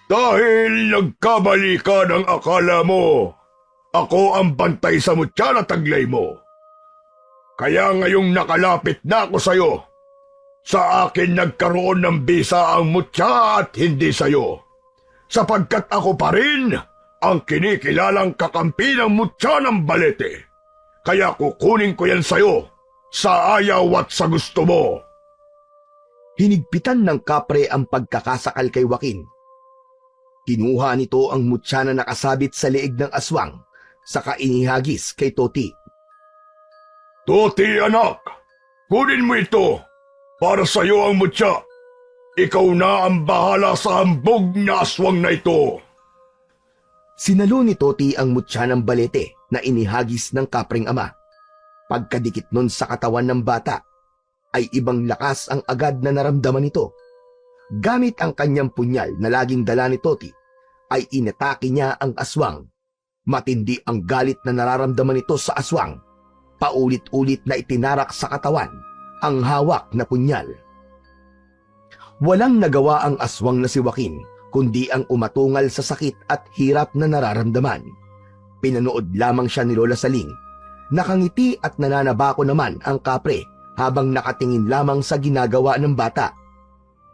Dahil nagkamali ka ng akala mo, ako ang bantay sa mutya na taglay mo. Kaya ngayong nakalapit na ako sa'yo, sa akin nagkaroon ng bisa ang mutya at hindi sa'yo. Sapagkat ako pa rin ang kinikilalang kakampi ng mutya ng Balete. Kaya kukunin ko yan sa'yo, sa ayaw at sa gusto mo. Hinigpitan ng kapre ang pagkakasakal kay Joaquin. Kinuha nito ang mutya na nakasabit sa leeg ng aswang, saka inihagis kay Toti. Toti anak, kunin mo ito para sa'yo ang mutya. Ikaw na ang bahala sa hambog na aswang na ito. Sinalo ni Toti ang mutya ng Balete na inihagis ng kapreng ama. Pagkadikit nun sa katawan ng bata, ay ibang lakas ang agad na naramdaman nito. Gamit ang kanyang punyal na laging dala ni Toti, ay inatake niya ang aswang. Matindi ang galit na nararamdaman nito sa aswang. Paulit-ulit na itinarak sa katawan ang hawak na punyal. Walang nagawa ang aswang na si Joaquin, kundi ang umatungal sa sakit at hirap na nararamdaman. Pinanood lamang siya ni Lola Saling. Nakangiti at nananabako naman ang kapre habang nakatingin lamang sa ginagawa ng bata.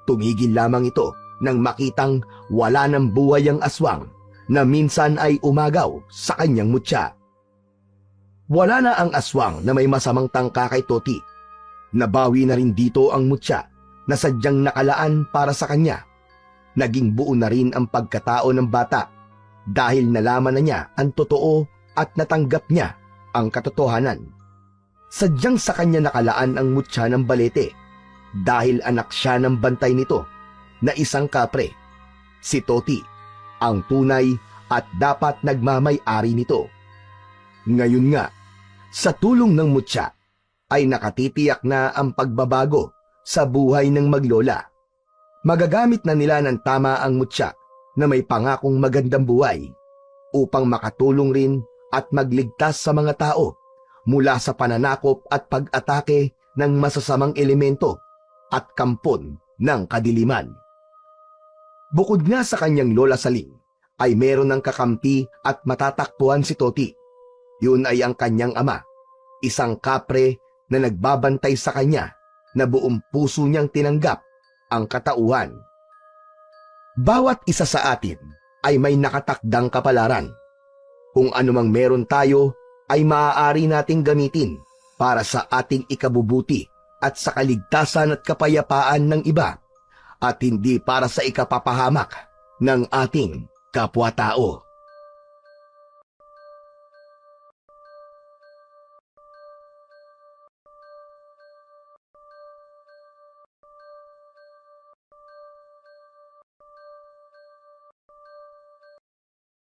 Tumigil lamang ito nang makitang wala ng buhay ang aswang na minsan ay umagaw sa kanyang mutya. Wala na ang aswang na may masamang tangka kay Toti. Nabawi na rin dito ang mutya na sadyang nakalaan para sa kanya. Naging buo na rin ang pagkatao ng bata dahil nalaman na niya ang totoo at natanggap niya ang katotohanan. Sadyang sa kanya nakalaan ang mutya ng Balete dahil anak siya ng bantay nito na isang kapre, si Toti, ang tunay at dapat nagmamay-ari nito. Ngayon nga, sa tulong ng mutya, ay nakatitiyak na ang pagbabago sa buhay ng maglola. Magagamit na nila ng tama ang mutya na may pangakong magandang buhay upang makatulong rin at magligtas sa mga tao mula sa pananakop at pag-atake ng masasamang elemento at kampon ng kadiliman. Bukod nga sa kanyang Lola Saling, ay meron ng kakampi at matatakbuhan si Toti. Yun ay ang kanyang ama, isang kapre na nagbabantay sa kanya na buong puso niyang tinanggap ang katauhan. Bawat isa sa atin ay may nakatakdang kapalaran. Kung anumang meron tayo ay maaari nating gamitin para sa ating ikabubuti at sa kaligtasan at kapayapaan ng iba at hindi para sa ikapapahamak ng ating kapwa-tao.